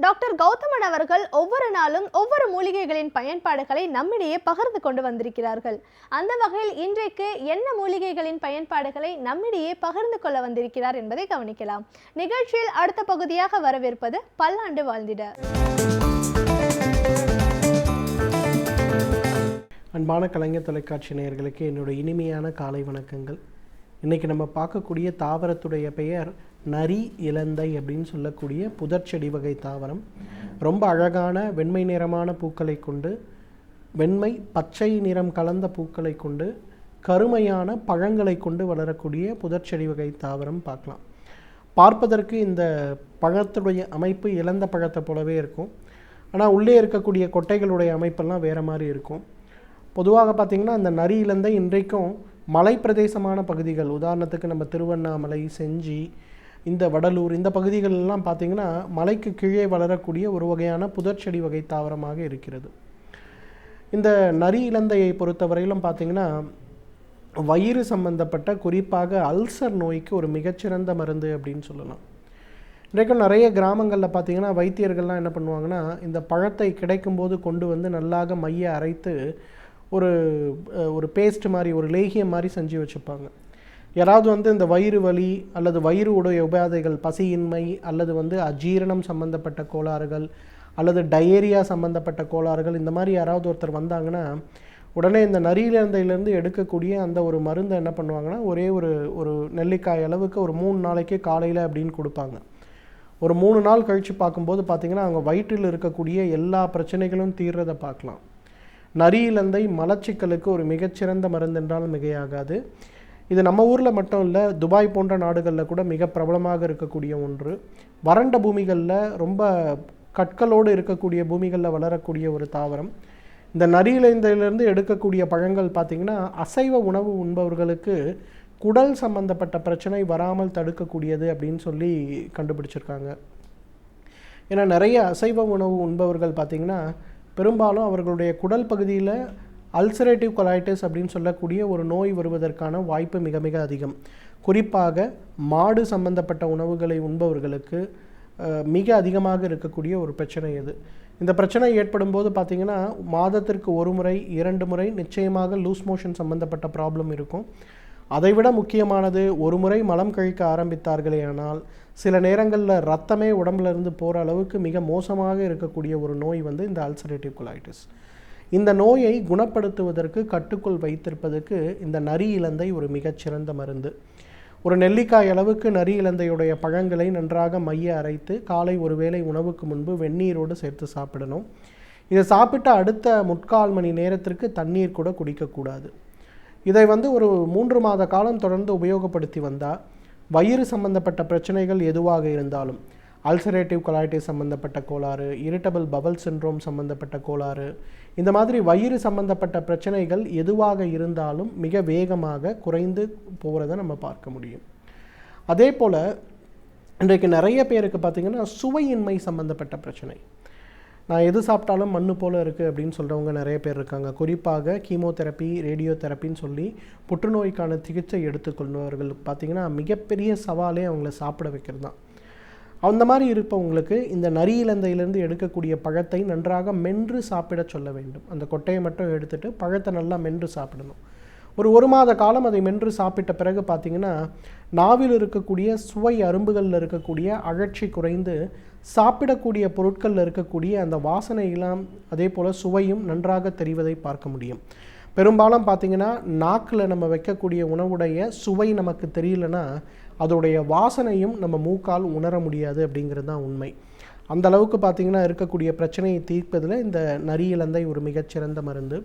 Doctor Gowthaman அவர்கள் ஒவ்வொரு நாளும் ஒவ்வொரு மூலிகைகளின் பயன்பாடுகளை நம்மிடையே பகிர்ந்து கொண்டு வந்திருக்கிறார்கள். அந்த வகையில் இன்றைக்கு என்ன மூலிகைகளின் பயன்பாடுகளை நம்மிடையே பகிர்ந்து கொள்ள வந்திருக்கிறார் என்பதை கவனிக்கலாம். நிகழ்ச்சியில் அடுத்த பகுதியாக வரவிருப்பது பல்லாண்டு வாழ்ந்திட. அன்பான கலைஞர் தொலைக்காட்சி நேயர்களுக்கு என்னுடைய இனிமையான காலை வணக்கங்கள். இன்றைக்கி நம்ம பார்க்கக்கூடிய தாவரத்துடைய பெயர் நரி இலந்தை அப்படின்னு சொல்லக்கூடிய புதர்ச்செடி வகை தாவரம். ரொம்ப அழகான வெண்மை நிறமான பூக்களை கொண்டு, வெண்மை பச்சை நிறம் கலந்த பூக்களை கொண்டு, கருமையான பழங்களை கொண்டு வளரக்கூடிய புதர்ச்செடி வகை தாவரம் பார்க்கலாம். பார்ப்பதற்கு இந்த பழத்துடைய அமைப்பு இலந்த பழத்தை போலவே இருக்கும். ஆனால் உள்ளே இருக்கக்கூடிய கொட்டைகளுடைய அமைப்பெல்லாம் வேறு மாதிரி இருக்கும். பொதுவாக பார்த்திங்கன்னா இந்த நரி இலந்தை இன்றைக்கும் மலை பிரதேசமான பகுதிகள், உதாரணத்துக்கு நம்ம திருவண்ணாமலை, செஞ்சி, இந்த வடலூர், இந்த பகுதிகளெல்லாம் பார்த்திங்கன்னா மலைக்கு கீழே வளரக்கூடிய ஒரு வகையான புதர்ச்செடி வகை தாவரமாக இருக்கிறது. இந்த நரி இலந்தையை பொறுத்தவரையிலும் பார்த்திங்கன்னா வயிறு சம்பந்தப்பட்ட, குறிப்பாக அல்சர் நோய்க்கு ஒரு மிகச்சிறந்த மருந்து அப்படின்னு சொல்லலாம். இன்றைக்கும் நிறைய கிராமங்களில் பார்த்திங்கன்னா வைத்தியர்கள்லாம் என்ன பண்ணுவாங்கன்னா, இந்த பழத்தை கிடைக்கும்போது கொண்டு வந்து நல்லாக மைய அரைத்து ஒரு பேஸ்ட் மாதிரி, ஒரு லேகியம் மாதிரி செஞ்சு வச்சுப்பாங்க. யாராவது வந்து இந்த வயிறு வலி அல்லது வயிறு உடைய உபாதைகள், பசியின்மை அல்லது வந்து அஜீரணம் சம்மந்தப்பட்ட கோளாறுகள் அல்லது டயேரியா சம்மந்தப்பட்ட கோளாறுகள், இந்த மாதிரி யாராவது ஒருத்தர் வந்தாங்கன்னா உடனே இந்த நரியிலந்தையிலேருந்து எடுக்கக்கூடிய அந்த ஒரு மருந்தை என்ன பண்ணுவாங்கன்னா, ஒரே ஒரு நெல்லிக்காய் அளவுக்கு ஒரு 3 நாளைக்கு காலையில் அப்படின்னு கொடுப்பாங்க. ஒரு 3 நாள் கழித்து பார்க்கும்போது பார்த்திங்கன்னா அவங்க வயிற்றில் இருக்கக்கூடிய எல்லா பிரச்சனைகளும் தீர்றதை பார்க்கலாம். நரியிலந்தை மலச்சிக்கலுக்கு ஒரு மிகச்சிறந்த மருந்து என்றால் மிகையாகாது. இது நம்ம ஊரில் மட்டும் இல்லை, துபாய் போன்ற நாடுகளில் கூட மிக பிரபலமாக இருக்கக்கூடிய ஒன்று. வறண்ட பூமிகளில், ரொம்ப கற்களோடு இருக்கக்கூடிய பூமிகளில் வளரக்கூடிய ஒரு தாவரம். இந்த நரியிலந்தையிலிருந்து எடுக்கக்கூடிய பழங்கள் பார்த்திங்கன்னா அசைவ உணவு உண்பவர்களுக்கு குடல் சம்பந்தப்பட்ட பிரச்சனை வராமல் தடுக்கக்கூடியது அப்படின்னு சொல்லி கண்டுபிடிச்சிருக்காங்க. ஏன்னா நிறைய அசைவ உணவு உண்பவர்கள் பார்த்திங்கன்னா பெரும்பாலும் அவர்களுடைய குடல் பகுதியில் அல்சரேட்டிவ் கொலைட்டிஸ் அப்படின்னு சொல்லக்கூடிய ஒரு நோய் வருவதற்கான வாய்ப்பு மிக மிக அதிகம். குறிப்பாக மாடு சம்பந்தப்பட்ட உணவுகளை உண்பவர்களுக்கு மிக அதிகமாக இருக்கக்கூடிய ஒரு பிரச்சனை இது. இந்த பிரச்சனை ஏற்படும் போது பார்த்திங்கன்னா மாதத்திற்கு 1 முறை 2 முறை நிச்சயமாக லூஸ் மோஷன் சம்பந்தப்பட்ட ப்ராப்ளம் இருக்கும். அதைவிட முக்கியமானது, ஒரு முறை மலம் கழிக்க ஆரம்பித்தார்களே ஆனால் சில நேரங்களில் ரத்தமே உடம்புலேருந்து போகிற அளவுக்கு மிக மோசமாக இருக்கக்கூடிய ஒரு நோய் வந்து இந்த அல்சரேட்டிவ் கொலைட்டிஸ். இந்த நோயை குணப்படுத்துவதற்கு, கட்டுக்குள் வைத்திருப்பதற்கு இந்த நரி இலந்தை ஒரு மிகச்சிறந்த மருந்து. ஒரு நெல்லிக்காய் அளவுக்கு நரி இலந்தையுடைய பழங்களை நன்றாக மைய அரைத்து காலை ஒருவேளை உணவுக்கு முன்பு வெந்நீரோடு சேர்த்து சாப்பிடணும். இதை சாப்பிட்ட அடுத்த 3/4 மணி நேரத்திற்கு தண்ணீர் கூட குடிக்கக்கூடாது. இதை வந்து ஒரு 3 மாத காலம் தொடர்ந்து உபயோகப்படுத்தி வந்தால் வயிறு சம்பந்தப்பட்ட பிரச்சனைகள் எதுவாக இருந்தாலும், அல்சரேட்டிவ் கொலைட்டிஸ் சம்பந்தப்பட்ட கோளாறு, இரிட்டபிள் பவல் சிண்ட்ரோம் சம்பந்தப்பட்ட கோளாறு, இந்த மாதிரி வயிறு சம்பந்தப்பட்ட பிரச்சனைகள் எதுவாக இருந்தாலும் மிக வேகமாக குறைந்து போகிறத நம்ம பார்க்க முடியும். அதே போல் இன்றைக்கு நிறைய பேருக்கு பார்த்திங்கன்னா சுவையின்மை சம்பந்தப்பட்ட பிரச்சனை. நான் எது சாப்பிட்டாலும் மண்ணு போல் இருக்குது அப்படின்னு சொல்கிறவங்க நிறைய பேர் இருக்காங்க. குறிப்பாக கீமோதெரப்பி, ரேடியோ தெரப்பின்னு சொல்லி புற்றுநோய்க்கான சிகிச்சை எடுத்துக்கொள்பவர்களுக்கு பார்த்திங்கன்னா மிகப்பெரிய சவாலே அவங்கள சாப்பிட வைக்கிறது தான். அந்த மாதிரி இருப்பவங்களுக்கு இந்த நரி இலந்தையிலேருந்து எடுக்கக்கூடிய பழத்தை நன்றாக மென்று சாப்பிட சொல்ல வேண்டும். அந்த கொட்டையை மட்டும் எடுத்துகிட்டு பழத்தை நல்லா மென்று சாப்பிடணும். ஒரு மாத காலம் அதை மென்று சாப்பிட்ட பிறகு பார்த்திங்கன்னா நாவில் இருக்கக்கூடிய சுவை அரும்புகளில் இருக்கக்கூடிய அழற்சி குறைந்து சாப்பிடக்கூடிய பொருட்களில் இருக்கக்கூடிய அந்த வாசனையெல்லாம் அதே போல் சுவையும் நன்றாக தெரிவதை பார்க்க முடியும். பெரும்பாலும் பார்த்திங்கன்னா நாக்கில் நம்ம வைக்கக்கூடிய உணவுடைய சுவை நமக்கு தெரியலனா அதோடைய வாசனையும் நம்ம மூக்கால் உணர முடியாது அப்படிங்கிறது தான் உண்மை. அந்த அளவுக்கு பார்த்திங்கன்னா இருக்கக்கூடிய பிரச்சனையை தீர்ப்பதில் இந்த நரி இலந்தை ஒரு மிகச்சிறந்த மருந்து.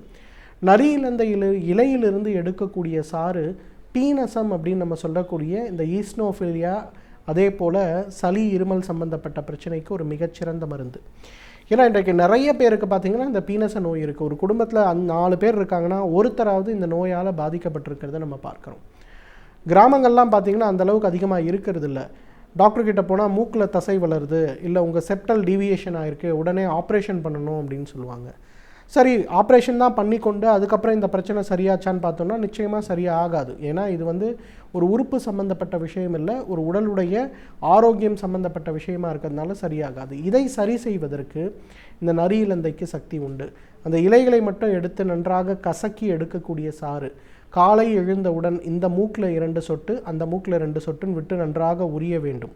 நரி இலந்தை இலையிலிருந்து எடுக்கக்கூடிய சாறு பீனசம் அப்படின்னு நம்ம சொல்லக்கூடிய இந்த ஈஸ்னோஃபிலியா, அதே போல் சளி இருமல் சம்பந்தப்பட்ட பிரச்சனைக்கு ஒரு மிகச்சிறந்த மருந்து. ஏன்னா இன்றைக்கு நிறைய பேருக்கு பார்த்திங்கன்னா இந்த பீனச நோய் இருக்குது. ஒரு குடும்பத்தில் 4 பேர் இருக்காங்கன்னா ஒருத்தராவது இந்த நோயால் பாதிக்கப்பட்டிருக்கிறத நம்ம பார்க்குறோம். கிராமங்கள்லாம் பார்த்திங்கன்னா அந்தளவுக்கு அதிகமாக இருக்கிறது இல்லை. டாக்டர்கிட்ட போனால் மூக்கில் தசை வளருது, இல்லை உங்கள் செப்டல் டீவியேஷன் ஆகிருக்கு, உடனே ஆப்ரேஷன் பண்ணணும் அப்படின்னு சொல்லுவாங்க. சரி, ஆப்ரேஷன் தான் பண்ணி கொண்டு அதுக்கப்புறம் இந்த பிரச்சனை சரியாச்சான்னு பார்த்தோம்னா நிச்சயமாக சரியாக ஆகாது. ஏன்னா இது ஒரு உறுப்பு சம்மந்தப்பட்ட விஷயம் இல்லை, ஒரு உடலுடைய ஆரோக்கியம் சம்மந்தப்பட்ட விஷயமா இருக்கிறதுனால சரியாகாது. இதை சரி செய்வதற்கு இந்த நரி இலந்தைக்கு சக்தி உண்டு. அந்த இலைகளை மட்டும் எடுத்து நன்றாக கசக்கி எடுக்கக்கூடிய சாறு காலை எழுந்தவுடன் இந்த மூக்கில் 2 சொட்டு அந்த மூக்கில் 2 சொட்டுன்னு விட்டு நன்றாக உரிய வேண்டும்.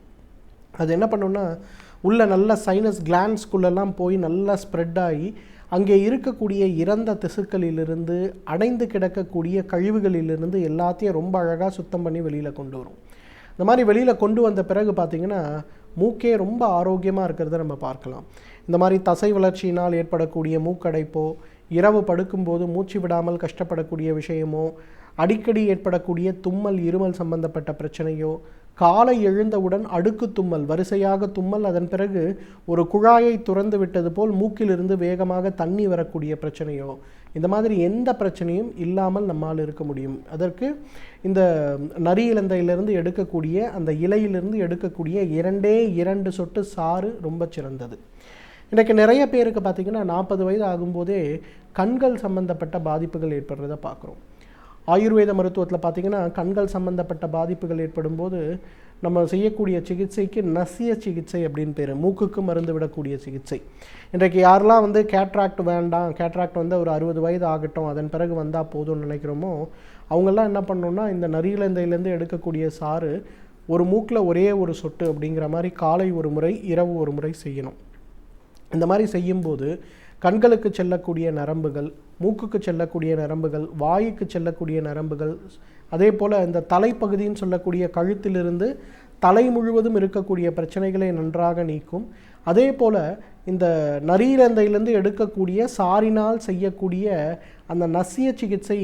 அது என்ன பண்ணுன்னா உள்ள நல்ல சைனஸ் கிளான்ஸ்குள்ளெல்லாம் போய் நல்லா ஸ்ப்ரெட் ஆகி அங்கே இருக்கக்கூடிய இறந்த திசுக்களிலிருந்து அடைந்து கிடக்கக்கூடிய கழிவுகளிலிருந்து எல்லாத்தையும் ரொம்ப அழகாக சுத்தம் பண்ணி வெளியில் கொண்டு வரும். இந்த மாதிரி வெளியில் கொண்டு வந்த பிறகு பார்த்திங்கன்னா மூக்கே ரொம்ப ஆரோக்கியமாக இருக்கிறத நம்ம பார்க்கலாம். இந்த மாதிரி தசை வளர்ச்சியினால் ஏற்படக்கூடிய மூக்கடைப்போ, இரவு படுக்கும்போது மூச்சு விடாமல் கஷ்டப்படக்கூடிய விஷயமோ, அடிக்கடி ஏற்படக்கூடிய தும்மல் இருமல் சம்பந்தப்பட்ட பிரச்சனையோ, காலை எழுந்தவுடன் அடுக்கு தும்மல், வரிசையாக தும்மல், அதன் பிறகு ஒரு குழாயை துறந்து விட்டது போல் மூக்கிலிருந்து வேகமாக தண்ணி வரக்கூடிய பிரச்சனையோ, இந்த மாதிரி எந்த பிரச்சனையும் இல்லாமல் நம்மால் இருக்க முடியும். அதற்கு இந்த நரி இலந்தையிலிருந்து எடுக்கக்கூடிய அந்த இலையிலிருந்து எடுக்கக்கூடிய 2 சொட்டு சாறு ரொம்ப சிறந்தது. இன்றைக்கு நிறைய பேருக்கு பார்த்திங்கன்னா 40 வயது ஆகும்போதே கண்கள் சம்பந்தப்பட்ட பாதிப்புகள் ஏற்படுறத பார்க்குறோம். ஆயுர்வேத மருத்துவத்தில் பார்த்திங்கன்னா கண்கள் சம்பந்தப்பட்ட பாதிப்புகள் ஏற்படும் போது நம்ம செய்யக்கூடிய சிகிச்சைக்கு நசிய சிகிச்சை அப்படின்னு பேர், மூக்குக்கு மருந்து விடக்கூடிய சிகிச்சை. இன்றைக்கு யாரெல்லாம் கேட்ராக்ட் வேண்டாம், கேட்ராக்ட் ஒரு 60 வயது ஆகட்டும் அதன் பிறகு வந்தால் போதும்னு நினைக்கிறோமோ அவங்கெல்லாம் என்ன பண்ணணும்னா இந்த நரியிலந்தையிலேருந்து எடுக்கக்கூடிய சாறு ஒரு மூக்கில் ஒரே ஒரு சொட்டு அப்படிங்கிற மாதிரி காலை ஒரு முறை இரவு ஒரு முறை செய்யணும். இந்த மாதிரி செய்யும்போது கண்களுக்கு செல்லக்கூடிய நரம்புகள், மூக்குக்கு செல்லக்கூடிய நரம்புகள், வாயுக்கு செல்லக்கூடிய நரம்புகள், அதே போல் இந்த தலைப்பகுதின்னு சொல்லக்கூடிய கழுத்திலிருந்து தலை முழுவதும் இருக்கக்கூடிய பிரச்சனைகளை நன்றாக நீக்கும். அதே போல் இந்த நரியிலந்தையிலிருந்து எடுக்கக்கூடிய சாரினால் செய்யக்கூடிய அந்த நசிய சிகிச்சை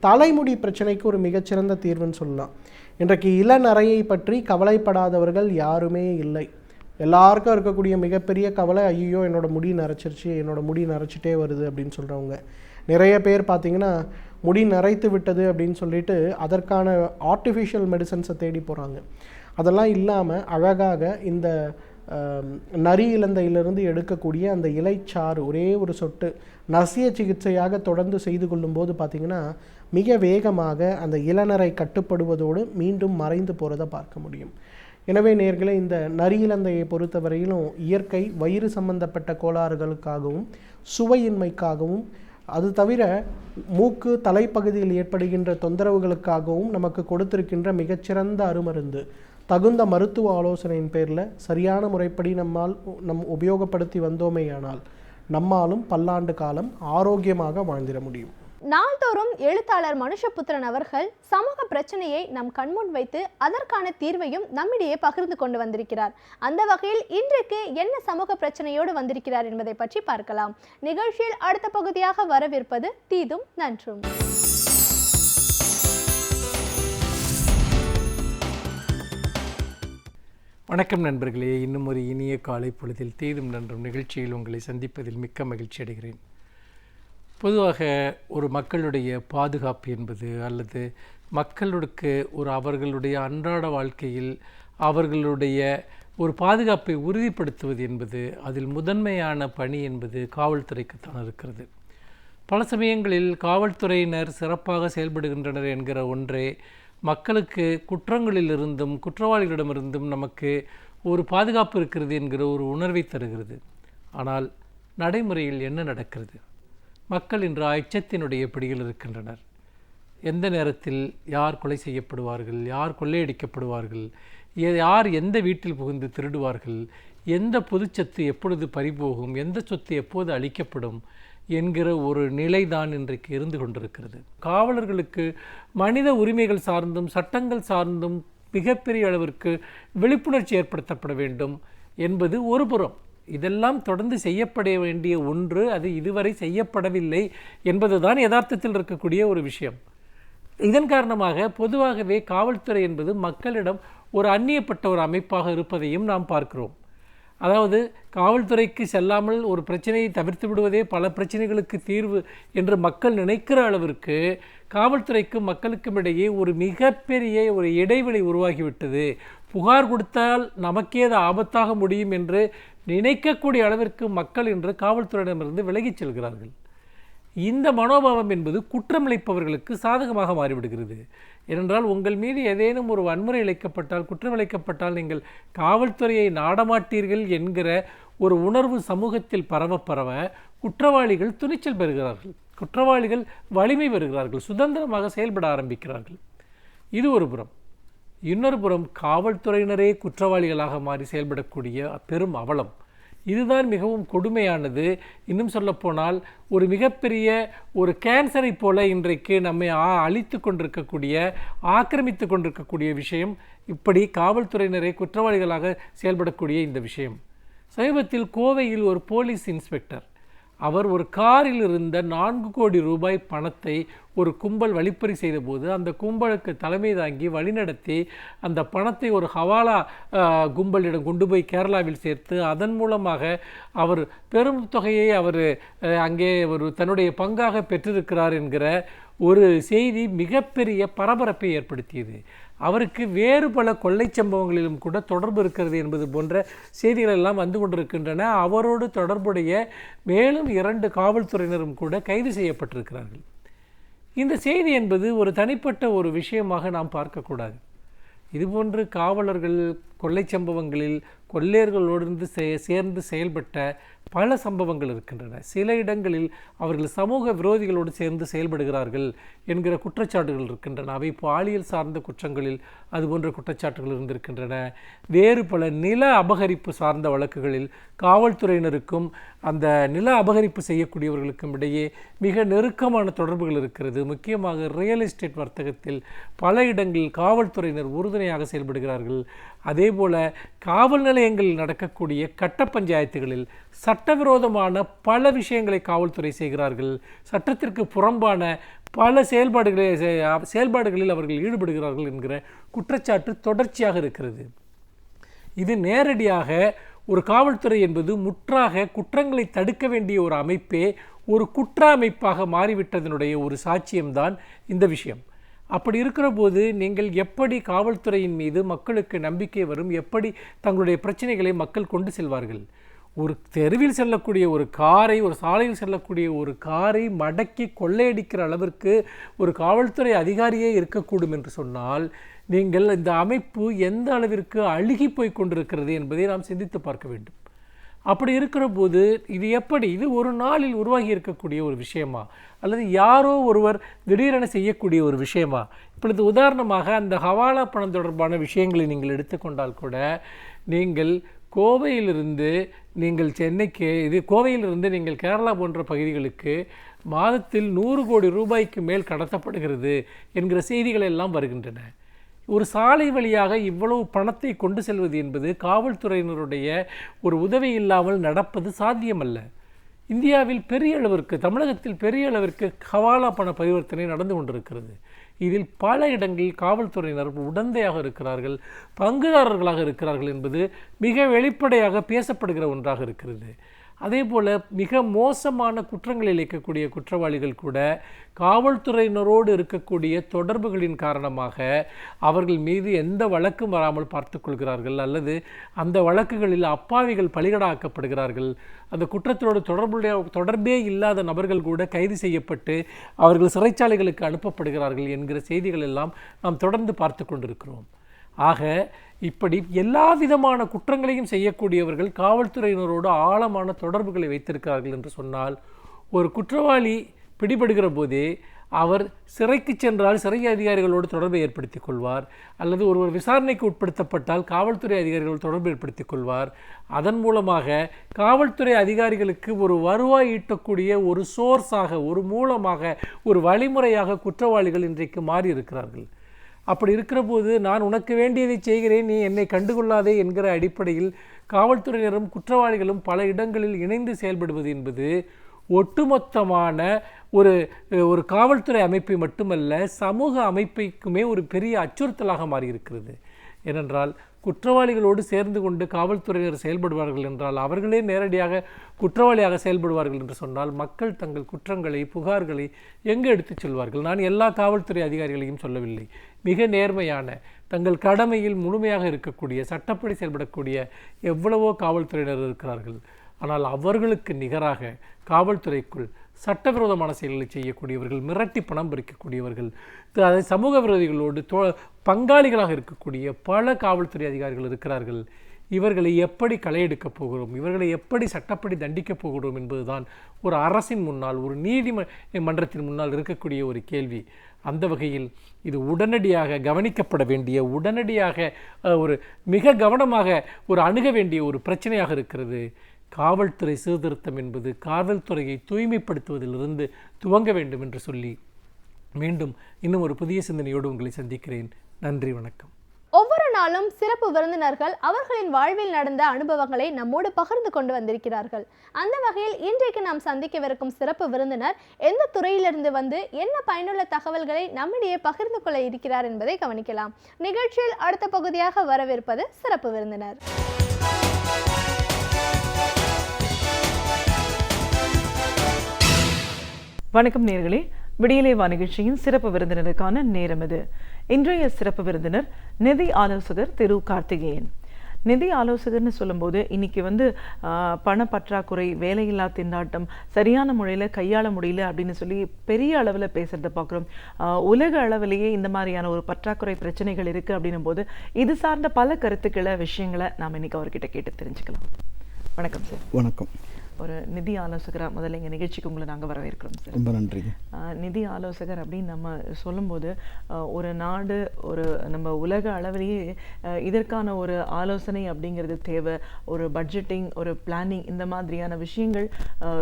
தலைமுடி பிரச்சனைக்கு ஒரு மிகச்சிறந்த தீர்வுன்னு சொல்லலாம். இன்றைக்கு இளநரையை பற்றி கவலைப்படாதவர்கள் யாருமே இல்லை. எல்லாருக்கும் இருக்கக்கூடிய மிகப்பெரிய கவலை, ஐயோ என்னோடய முடி நரைச்சிருச்சு, என்னோடய முடி நரைச்சிட்டே வருது அப்படின்னு சொல்கிறவங்க நிறைய பேர். பார்த்திங்கன்னா முடி நரைத்து விட்டது அப்படின்னு சொல்லிட்டு அதற்கான ஆர்டிஃபிஷியல் மெடிசன்ஸை தேடி போகிறாங்க. அதெல்லாம் இல்லாமல் அழகாக இந்த நரி இலந்தையிலிருந்து எடுக்கக்கூடிய அந்த இலைச்சாறு ஒரே ஒரு சொட்டு நசிய சிகிச்சையாக தொடர்ந்து செய்து கொள்ளும்போது பார்த்திங்கன்னா மிக வேகமாக அந்த இளநரை கட்டுப்படுவதோடு மீண்டும் மறைந்து போகிறத பார்க்க முடியும். எனவே நேயர்களே, இந்த நரி இலந்தையை பொறுத்தவரையிலும் இயற்கை வயிறு சம்பந்தப்பட்ட கோளாறுகளுக்காகவும் சுவையின்மைக்காகவும், அது தவிர மூக்கு தலைப்பகுதியில் ஏற்படுகின்ற தொந்தரவுகளுக்காகவும் நமக்கு கொடுத்திருக்கின்ற மிகச்சிறந்த அருமருந்து. தகுந்த மருத்துவ ஆலோசனையின் பேரில் சரியான முறைப்படி நம் உபயோகப்படுத்தி வந்தோமேயானால் நம்மாலும் பல்லாண்டு காலம் ஆரோக்கியமாக வாழ்ந்திட முடியும். நாள்தோறும் எழுத்தாளர் மனுஷபுத்திரன் அவர்கள் சமூக பிரச்சனையை நம் கண்முன் வைத்து அதற்கான தீர்வையும் நம்மிடையே பகிர்ந்து கொண்டு வந்திருக்கிறார். அந்த வகையில் இன்றைக்கு என்ன சமூக பிரச்சனையோடு வந்திருக்கிறார் என்பதை பற்றி பார்க்கலாம். நிகழ்ச்சியில் அடுத்த பகுதியாக வரவிருப்பது தீதும் நன்றும். வணக்கம் நண்பர்களே, இன்னும் ஒரு இனிய காலை பொழுதில் தீதும் நன்றும் நிகழ்ச்சியில் உங்களை சந்திப்பதில் மிக்க மகிழ்ச்சி அடைகிறேன். பொதுவாக ஒரு மக்களுடைய பாதுகாப்பு என்பது அல்லது மக்களுக்கு அவர்களுடைய அன்றாட வாழ்க்கையில் அவர்களுடைய ஒரு பாதுகாப்பை உறுதிப்படுத்துவது என்பது அதில் முதன்மையான பணி என்பது காவல்துறைக்குத்தான் இருக்கிறது. பல சமயங்களில் காவல்துறையினர் சிறப்பாக செயல்படுகின்றனர் என்கிற ஒன்றே மக்களுக்கு குற்றங்களிலிருந்தும் குற்றவாளிகளிடமிருந்தும் நமக்கு ஒரு பாதுகாப்பு இருக்கிறது என்கிற ஒரு உணர்வை தருகிறது. ஆனால் நடைமுறையில் என்ன நடக்கிறது? மக்கள் இன்று அச்சத்தினுடைய பிடியில் இருக்கின்றனர். எந்த நேரத்தில் யார் கொலை செய்யப்படுவார்கள், யார் கொள்ளையடிக்கப்படுவார்கள், யார் எந்த வீட்டில் புகுந்து திருடுவார்கள், எந்த பொதுச்சத்து எப்பொழுது பறிபோகும், எந்த சொத்து எப்போது அளிக்கப்படும் என்கிற ஒரு நிலைதான் இன்றைக்கு இருந்து கொண்டிருக்கிறது. காவலர்களுக்கு மனித உரிமைகள் சார்ந்தும் சட்டங்கள் சார்ந்தும் மிகப்பெரிய அளவிற்கு விழிப்புணர்ச்சி ஏற்படுத்தப்பட வேண்டும் என்பது ஒரு புறம். இதெல்லாம் தொடர்ந்து செய்யப்பட வேண்டிய ஒன்று, அது இதுவரை செய்யப்படவில்லை என்பதுதான் யதார்த்தத்தில் இருக்கக்கூடிய ஒரு விஷயம். இதன் காரணமாக பொதுவாகவே காவல்துறை என்பது மக்களிடம் ஒரு அந்நியப்பட்ட ஒரு அமைப்பாக இருப்பதையும் நாம் பார்க்கிறோம். அதாவது காவல்துறைக்கு செல்லாமல் ஒரு பிரச்சனையை தவிர்த்து விடுவதே பல பிரச்சனைகளுக்கு தீர்வு என்று மக்கள் நினைக்கிற அளவிற்கு காவல்துறைக்கும் மக்களுக்கும் இடையே ஒரு மிகப்பெரிய ஒரு இடைவெளி உருவாகிவிட்டது. புகார் கொடுத்தால் நமக்கே அது ஆபத்தாக முடியும் என்று நினைக்கக்கூடிய அளவிற்கு மக்கள் இன்று காவல்துறையிடமிருந்து விலகிச் செல்கிறார்கள். இந்த மனோபாவம் என்பது குற்றமிழைப்பவர்களுக்கு சாதகமாக மாறிவிடுகிறது. ஏனென்றால் உங்கள் மீது ஏதேனும் ஒரு வன்முறை இழைக்கப்பட்டால், குற்றம் இழைக்கப்பட்டால் நீங்கள் காவல்துறையை நாடமாட்டீர்கள் என்கிற ஒரு உணர்வு சமூகத்தில் பரவ பரவ குற்றவாளிகள் துணிச்சல் பெறுகிறார்கள், குற்றவாளிகள் வலிமை பெறுகிறார்கள், சுதந்திரமாக செயல்பட ஆரம்பிக்கிறார்கள். இது ஒரு புறம். இன்னொரு புறம் காவல்துறையினரே குற்றவாளிகளாக மாறி செயல்படக்கூடிய பெரும் அவலம். இதுதான் மிகவும் கொடுமையானது. இன்னும் சொல்லப்போனால் ஒரு மிகப்பெரிய ஒரு கேன்சரை போல இன்றைக்கு நம்மை அழித்து கொண்டிருக்கக்கூடிய, ஆக்கிரமித்து கொண்டிருக்கக்கூடிய விஷயம் இப்படி காவல்துறையினரே குற்றவாளிகளாக செயல்படக்கூடிய இந்த விஷயம். சமீபத்தில் கோவையில் ஒரு போலீஸ் இன்ஸ்பெக்டர், அவர் ஒரு காரில் இருந்த 4 கோடி ரூபாய் பணத்தை ஒரு கும்பல் வழிப்பறி செய்தபோது அந்த கும்பலுக்கு தலைமை தாங்கி வழிநடத்தி அந்த பணத்தை ஒரு ஹவாலா கும்பலிடம் கொண்டு போய் கேரளாவில் சேர்த்து அதன் மூலமாக அவர் பெரும் தொகையை அவர் அங்கே ஒரு தன்னுடைய பங்காக பெற்றிருக்கிறார் என்கிற ஒரு செய்தி மிகப்பெரிய பரபரப்பை ஏற்படுத்தியது. அவருக்கு வேறு பல கொள்ளை சம்பவங்களிலும் கூட தொடர்பு இருக்கிறது என்பது போன்ற செய்திகள் எல்லாம் வந்து கொண்டிருக்கின்றன. அவரோடு தொடர்புடைய மேலும் 2 காவல்துறையினரும் கூட கைது செய்யப்பட்டிருக்கிறார்கள். இந்த செய்தி என்பது ஒரு தனிப்பட்ட ஒரு விஷயமாக நாம் பார்க்கக்கூடாது. இதுபோன்று காவலர்கள் கொள்ளை சம்பவங்களில் கொள்ளையர்களோடு சேர்ந்து செயல்பட்ட பல சம்பவங்கள் இருக்கின்றன. சில இடங்களில் அவர்கள் சமூக விரோதிகளோடு சேர்ந்து செயல்படுகிறார்கள் என்கிற குற்றச்சாட்டுகள் இருக்கின்றன. அவை பாலியல் சார்ந்த குற்றங்களில் அதுபோன்ற குற்றச்சாட்டுகள் இருந்திருக்கின்றன. வேறு பல நில அபகரிப்பு சார்ந்த வழக்குகளில் காவல்துறையினருக்கும் அந்த நில அபகரிப்பு செய்யக்கூடியவர்களுக்கும் இடையே மிக நெருக்கமான தொடர்புகள் இருக்கிறது. முக்கியமாக ரியல் எஸ்டேட் வர்த்தகத்தில் பல இடங்களில் காவல்துறையினர் உறுதுணையாக செயல்படுகிறார்கள். அதே போல காவல் நிலையங்களில் நடக்கக்கூடிய கட்ட பஞ்சாயத்துகளில் சட்டவிரோதமான பல விஷயங்களை காவல்துறை செய்கிறார்கள். சட்டத்திற்கு புறம்பான பல செயல்பாடுகளில் அவர்கள் ஈடுபடுகிறார்கள் என்கிற குற்றச்சாட்டு தொடர்ச்சியாக இருக்கிறது. இது நேரடியாக ஒரு காவல்துறை என்பது முற்றாக குற்றங்களை தடுக்க வேண்டிய ஒரு அமைப்பே ஒரு குற்ற அமைப்பாக மாறிவிட்டதனுடைய ஒரு சாட்சியம்தான் இந்த விஷயம். அப்படி இருக்கிற போது நீங்கள் எப்படி காவல்துறையின் மீது மக்களுக்கு நம்பிக்கை வரும்? எப்படி தங்களுடைய பிரச்சனைகளை மக்கள் கொண்டு செல்வார்கள்? ஒரு தெருவில் செல்லக்கூடிய ஒரு காரை, ஒரு சாலையில் செல்லக்கூடிய ஒரு காரை மடக்கி கொள்ளையடிக்கிற அளவிற்கு ஒரு காவல்துறை அதிகாரியே இருக்கக்கூடும் என்று சொன்னால் நீங்கள் இந்த அமைப்பு எந்த அளவிற்கு அழுகி போய் கொண்டிருக்கிறது என்பதை நாம் சிந்தித்து பார்க்க வேண்டும். அப்படி இருக்கிற போது இது எப்படி, இது ஒரு நாளில் உருவாகி இருக்கக்கூடிய ஒரு விஷயமா, அல்லது யாரோ ஒருவர் திடீரென செய்யக்கூடிய ஒரு விஷயமா? இப்பொழுது உதாரணமாக அந்த ஹவாலா பணம் தொடர்பான விஷயங்களை நீங்கள் எடுத்துக்கொண்டால் கூட, நீங்கள் கோவையிலிருந்து நீங்கள் சென்னைக்கு, கோவையிலிருந்து நீங்கள் கேரளா போன்ற பகுதிகளுக்கு மாதத்தில் 100 கோடி ரூபாய்க்கு மேல் கடத்தப்படுகிறது என்கிற செய்திகள் எல்லாம் வருகின்றன. ஒரு சாலை வழியாக இவ்வளவு பணத்தை கொண்டு செல்வது என்பது காவல்துறையினருடைய ஒரு உதவி இல்லாமல் நடப்பது சாத்தியமல்ல. இந்தியாவில் பெரிய அளவிற்கு, தமிழகத்தில் பெரிய அளவிற்கு ஹவாலா பண பரிவர்த்தனை நடந்து கொண்டிருக்கிறது. இதில் பல இடங்களில் காவல்துறையினர் உடந்தையாக இருக்கிறார்கள், பங்குதாரர்களாக இருக்கிறார்கள் என்பது மிக வெளிப்படையாக பேசப்படுகிற ஒன்றாக இருக்கிறது. அதே போல் மிக மோசமான குற்றங்கள் இழைக்கக்கூடிய குற்றவாளிகள் கூட காவல்துறையினரோடு இருக்கக்கூடிய தொடர்புகளின் காரணமாக அவர்கள் மீது எந்த வழக்கும் வராமல் பார்த்து கொள்கிறார்கள், அல்லது அந்த வழக்குகளில் அப்பாவிகள் பலிகடாக்கப்படுகிறார்கள். அந்த குற்றத்தோடு தொடர்பே இல்லாத நபர்கள் கூட கைது செய்யப்பட்டு அவர்கள் சிறைச்சாலைகளுக்கு அனுப்பப்படுகிறார்கள் என்கிற செய்திகள் எல்லாம் நாம் தொடர்ந்து பார்த்து கொண்டிருக்கிறோம். ஆக இப்படி எல்லா விதமான குற்றங்களையும் செய்யக்கூடியவர்கள் காவல்துறையினரோடு ஆழமான தொடர்புகளை வைத்திருக்கிறார்கள் என்று சொன்னால், ஒரு குற்றவாளி பிடிபடுகிற போதே அவர் சிறைக்கு சென்றால் சிறை அதிகாரிகளோடு தொடர்பை ஏற்படுத்திக் கொள்வார், அல்லது ஒருவர் விசாரணைக்கு உட்படுத்தப்பட்டால் காவல்துறை அதிகாரிகளோடு தொடர்பு ஏற்படுத்திக் கொள்வார். அதன் மூலமாக காவல்துறை அதிகாரிகளுக்கு ஒரு வருவாய் ஈட்டக்கூடிய ஒரு சோர்ஸாக, ஒரு மூலமாக, ஒரு வழிமுறையாக குற்றவாளிகள் இன்றைக்கு மாறி இருக்கிறார்கள். அப்படி இருக்கிற போது நான் உனக்கு வேண்டியதை செய்கிறேன், நீ என்னை கண்டுகொள்ளாதே என்கிற அடிப்படையில் காவல்துறையினரும் குற்றவாளிகளும் பல இடங்களில் இணைந்து செயல்படுவது என்பது ஒட்டுமொத்தமான ஒரு காவல்துறை அமைப்பை மட்டுமல்ல, சமூக அமைப்புக்குமே ஒரு பெரிய அச்சுறுத்தலாக மாறியிருக்கிறது. ஏனென்றால் குற்றவாளிகளோடு சேர்ந்து கொண்டு காவல்துறையினர் செயல்படுவார்கள் என்றால் அவர்களே நேரடியாக குற்றவாளியாக செயல்படுவார்கள் என்று சொன்னால் மக்கள் தங்கள் குற்றங்களை புகார்களை எங்கு எடுத்துச் செல்வார்கள்? நான் எல்லா காவல்துறை அதிகாரிகளையும் சொல்லவில்லை. மிக நேர்மையான தங்கள் கடமையில் முழுமையாக இருக்கக்கூடிய சட்டப்படி செயல்படக்கூடிய எவ்வளவோ காவல்துறையினர் இருக்கிறார்கள். ஆனால் அவர்களுக்கு நிகராக காவல்துறைக்குள் சட்டவிரோதமான செயல்களை செய்யக்கூடியவர்கள், மிரட்டி பணம் பறிக்கக்கூடியவர்கள், அதை சமூக விரோதிகளோடு பங்காளிகளாக இருக்கக்கூடிய பல காவல்துறை அதிகாரிகள் இருக்கிறார்கள். இவர்களை எப்படி களையெடுக்கப் போகிறோம், இவர்களை எப்படி சட்டப்படி தண்டிக்கப் போகிறோம் என்பதுதான் ஒரு அரசின் முன்னால், ஒரு நீதிமன்றத்தின் முன்னால் இருக்கக்கூடிய ஒரு கேள்வி. அந்த வகையில் இது உடனடியாக கவனிக்கப்பட வேண்டிய, உடனடியாக ஒரு மிக கவனமாக ஒரு அணுக வேண்டிய ஒரு பிரச்சனையாக இருக்கிறது. காவல்துறை சீர்திருத்தம் என்பது காவல்துறையை தூய்மைப்படுத்துவதிலிருந்து துவங்க வேண்டும் என்று சொல்லி மீண்டும் இன்னும் ஒரு புதிய சிந்தனையோடு உங்களை சந்திக்கிறேன். நன்றி, வணக்கம். ஒவ்வொரு நாளும் சிறப்பு விருந்தினர்கள் அவர்களின் வாழ்வில் நடந்த அனுபவங்களை நம்மோடு பகிர்ந்து கொண்டு வந்திருக்கிறார்கள். அந்த வகையில் இன்றைக்கு நாம் சந்திக்கவிருக்கும் சிறப்பு விருந்தினர் எந்த துறையிலிருந்து வந்து என்ன பயனுள்ள தகவல்களை நம்மிடையே பகிர்ந்து கொள்ள இருக்கிறார் என்பதை கவனிக்கலாம். நிகழ்ச்சியில் அடுத்த பகுதியாக வரவிருப்பது சிறப்பு விருந்தினர். வணக்கம் நேயர்களே, விடியலே வா நிகழ்ச்சியின் சிறப்பு விருந்தினருக்கான நேரம் இது. இன்றைய சிறப்பு விருந்தினர் நிதி ஆலோசகர் திரு கார்த்திகேயன். நிதி ஆலோசகர்னு சொல்லும்போது இன்னைக்கு பண பற்றாக்குறை, வேலையில்லா திண்டாட்டம், சரியான முறையில் கையாள முடியல அப்படின்னு சொல்லி பெரிய அளவில் பேசுகிறத பார்க்குறோம். உலக அளவிலேயே இந்த மாதிரியான ஒரு பற்றாக்குறை பிரச்சனைகள் இருக்குது அப்படின்னும் போது இது சார்ந்த பல கருத்துக்களை, விஷயங்களை நாம் இன்னைக்கு அவர்கிட்ட கேட்டு தெரிஞ்சுக்கலாம். வணக்கம் சார். வணக்கம். ஒரு நிதி ஆலோசகராக முதல்ல எங்கள் நிகழ்ச்சிக்கு உங்களை நாங்கள் வரவேற்கிறோம் சார். ரொம்ப நன்றி. நிதி ஆலோசகர் அப்படின்னு நம்ம சொல்லும்போது ஒரு நாடு, ஒரு நம்ம உலக அளவிலேயே இதற்கான ஒரு ஆலோசனை அப்படிங்கிறது தேவை. ஒரு பட்ஜெட்டிங், ஒரு பிளானிங், இந்த மாதிரியான விஷயங்கள்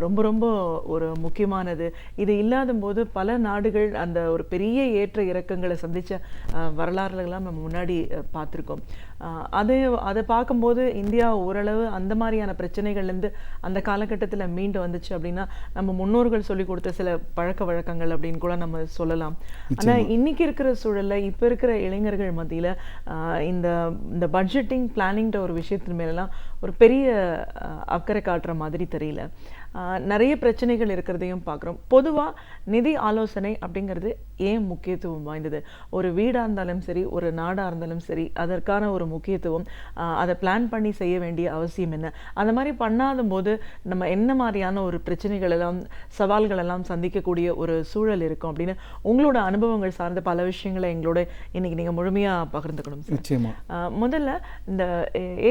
ரொம்ப ரொம்ப ஒரு முக்கியமானது. இது இல்லாத போது பல நாடுகள் அந்த ஒரு பெரிய ஏற்ற இறக்கங்களை சந்தித்த வரலாறுகள்லாம் நம்ம முன்னாடி பார்த்துருக்கோம். அதை பார்க்கும்போது இந்தியா ஓரளவு அந்த மாதிரியான பிரச்சனைகள்லேருந்து அந்த காலகட்டத்தில் மீண்டு வந்துச்சு அப்படின்னா நம்ம முன்னோர்கள் சொல்லி கொடுத்த சில பழக்க வழக்கங்கள் அப்படின்னு கூட நம்ம சொல்லலாம். ஆனால் இன்னைக்கு இருக்கிற சூழலில் இப்போ இருக்கிற இளைஞர்கள் மத்தியில் இந்த பட்ஜெட்டிங், பிளானிங்கிற ஒரு விஷயத்தின் மேலெல்லாம் ஒரு பெரிய அக்கறை காட்டுற மாதிரி தெரியல. நிறைய பிரச்சனைகள் இருக்கிறதையும் பார்க்குறோம். பொதுவாக நிதி ஆலோசனை அப்படிங்கிறது ஏன் முக்கியத்துவம் வாய்ந்தது? ஒரு வீடாக இருந்தாலும் சரி, ஒரு நாடாக இருந்தாலும் சரி, அதற்கான ஒரு முக்கியத்துவம், அதை பிளான் பண்ணி செய்ய வேண்டிய அவசியம் என்ன? அந்த மாதிரி பண்ணாத போது நம்ம என்ன மாதிரியான ஒரு பிரச்சனைகள் எல்லாம், சவால்கள் எல்லாம் சந்திக்கக்கூடிய ஒரு சூழல் இருக்கும் அப்படின்னு உங்களோட அனுபவங்கள் சார்ந்த பல விஷயங்களை எங்களோட இன்னைக்கு நீங்கள் முழுமையாக பகிர்ந்துக்கணும் சார். முதல்ல இந்த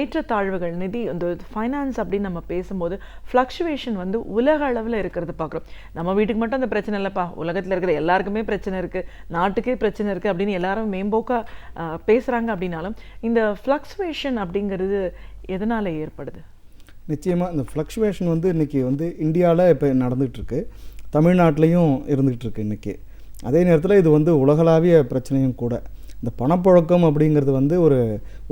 ஏற்றத்தாழ்வுகள், நிதி, இந்த ஃபைனான்ஸ் அப்படின்னு நம்ம பேசும்போது ஃப்ளக்சுவேஷன் உலக அளவில் இருக்கிறது பார்க்குறோம். நம்ம வீட்டுக்கு மட்டும் அந்த பிரச்சனை இல்லைப்பா, உலகத்தில் இருக்கிற எல்லாருக்குமே பிரச்சனை இருக்குது, நாட்டுக்கே பிரச்சனை இருக்குது அப்படின்னு எல்லாரும் மேம்போக்காக பேசுகிறாங்க. அப்படின்னாலும் இந்த ஃப்ளக்சுவேஷன் அப்படிங்கிறது எதனால் ஏற்படுது? நிச்சயமாக இந்த ஃப்ளக்சுவேஷன் இன்றைக்கி இந்தியாவில் இப்போ நடந்துகிட்ருக்கு, தமிழ்நாட்டிலையும் இருந்துகிட்ருக்கு இன்றைக்கி. அதே நேரத்தில் இது உலகளாவிய பிரச்சனையும் கூட. இந்த பணப்புழக்கம் அப்படிங்கிறது ஒரு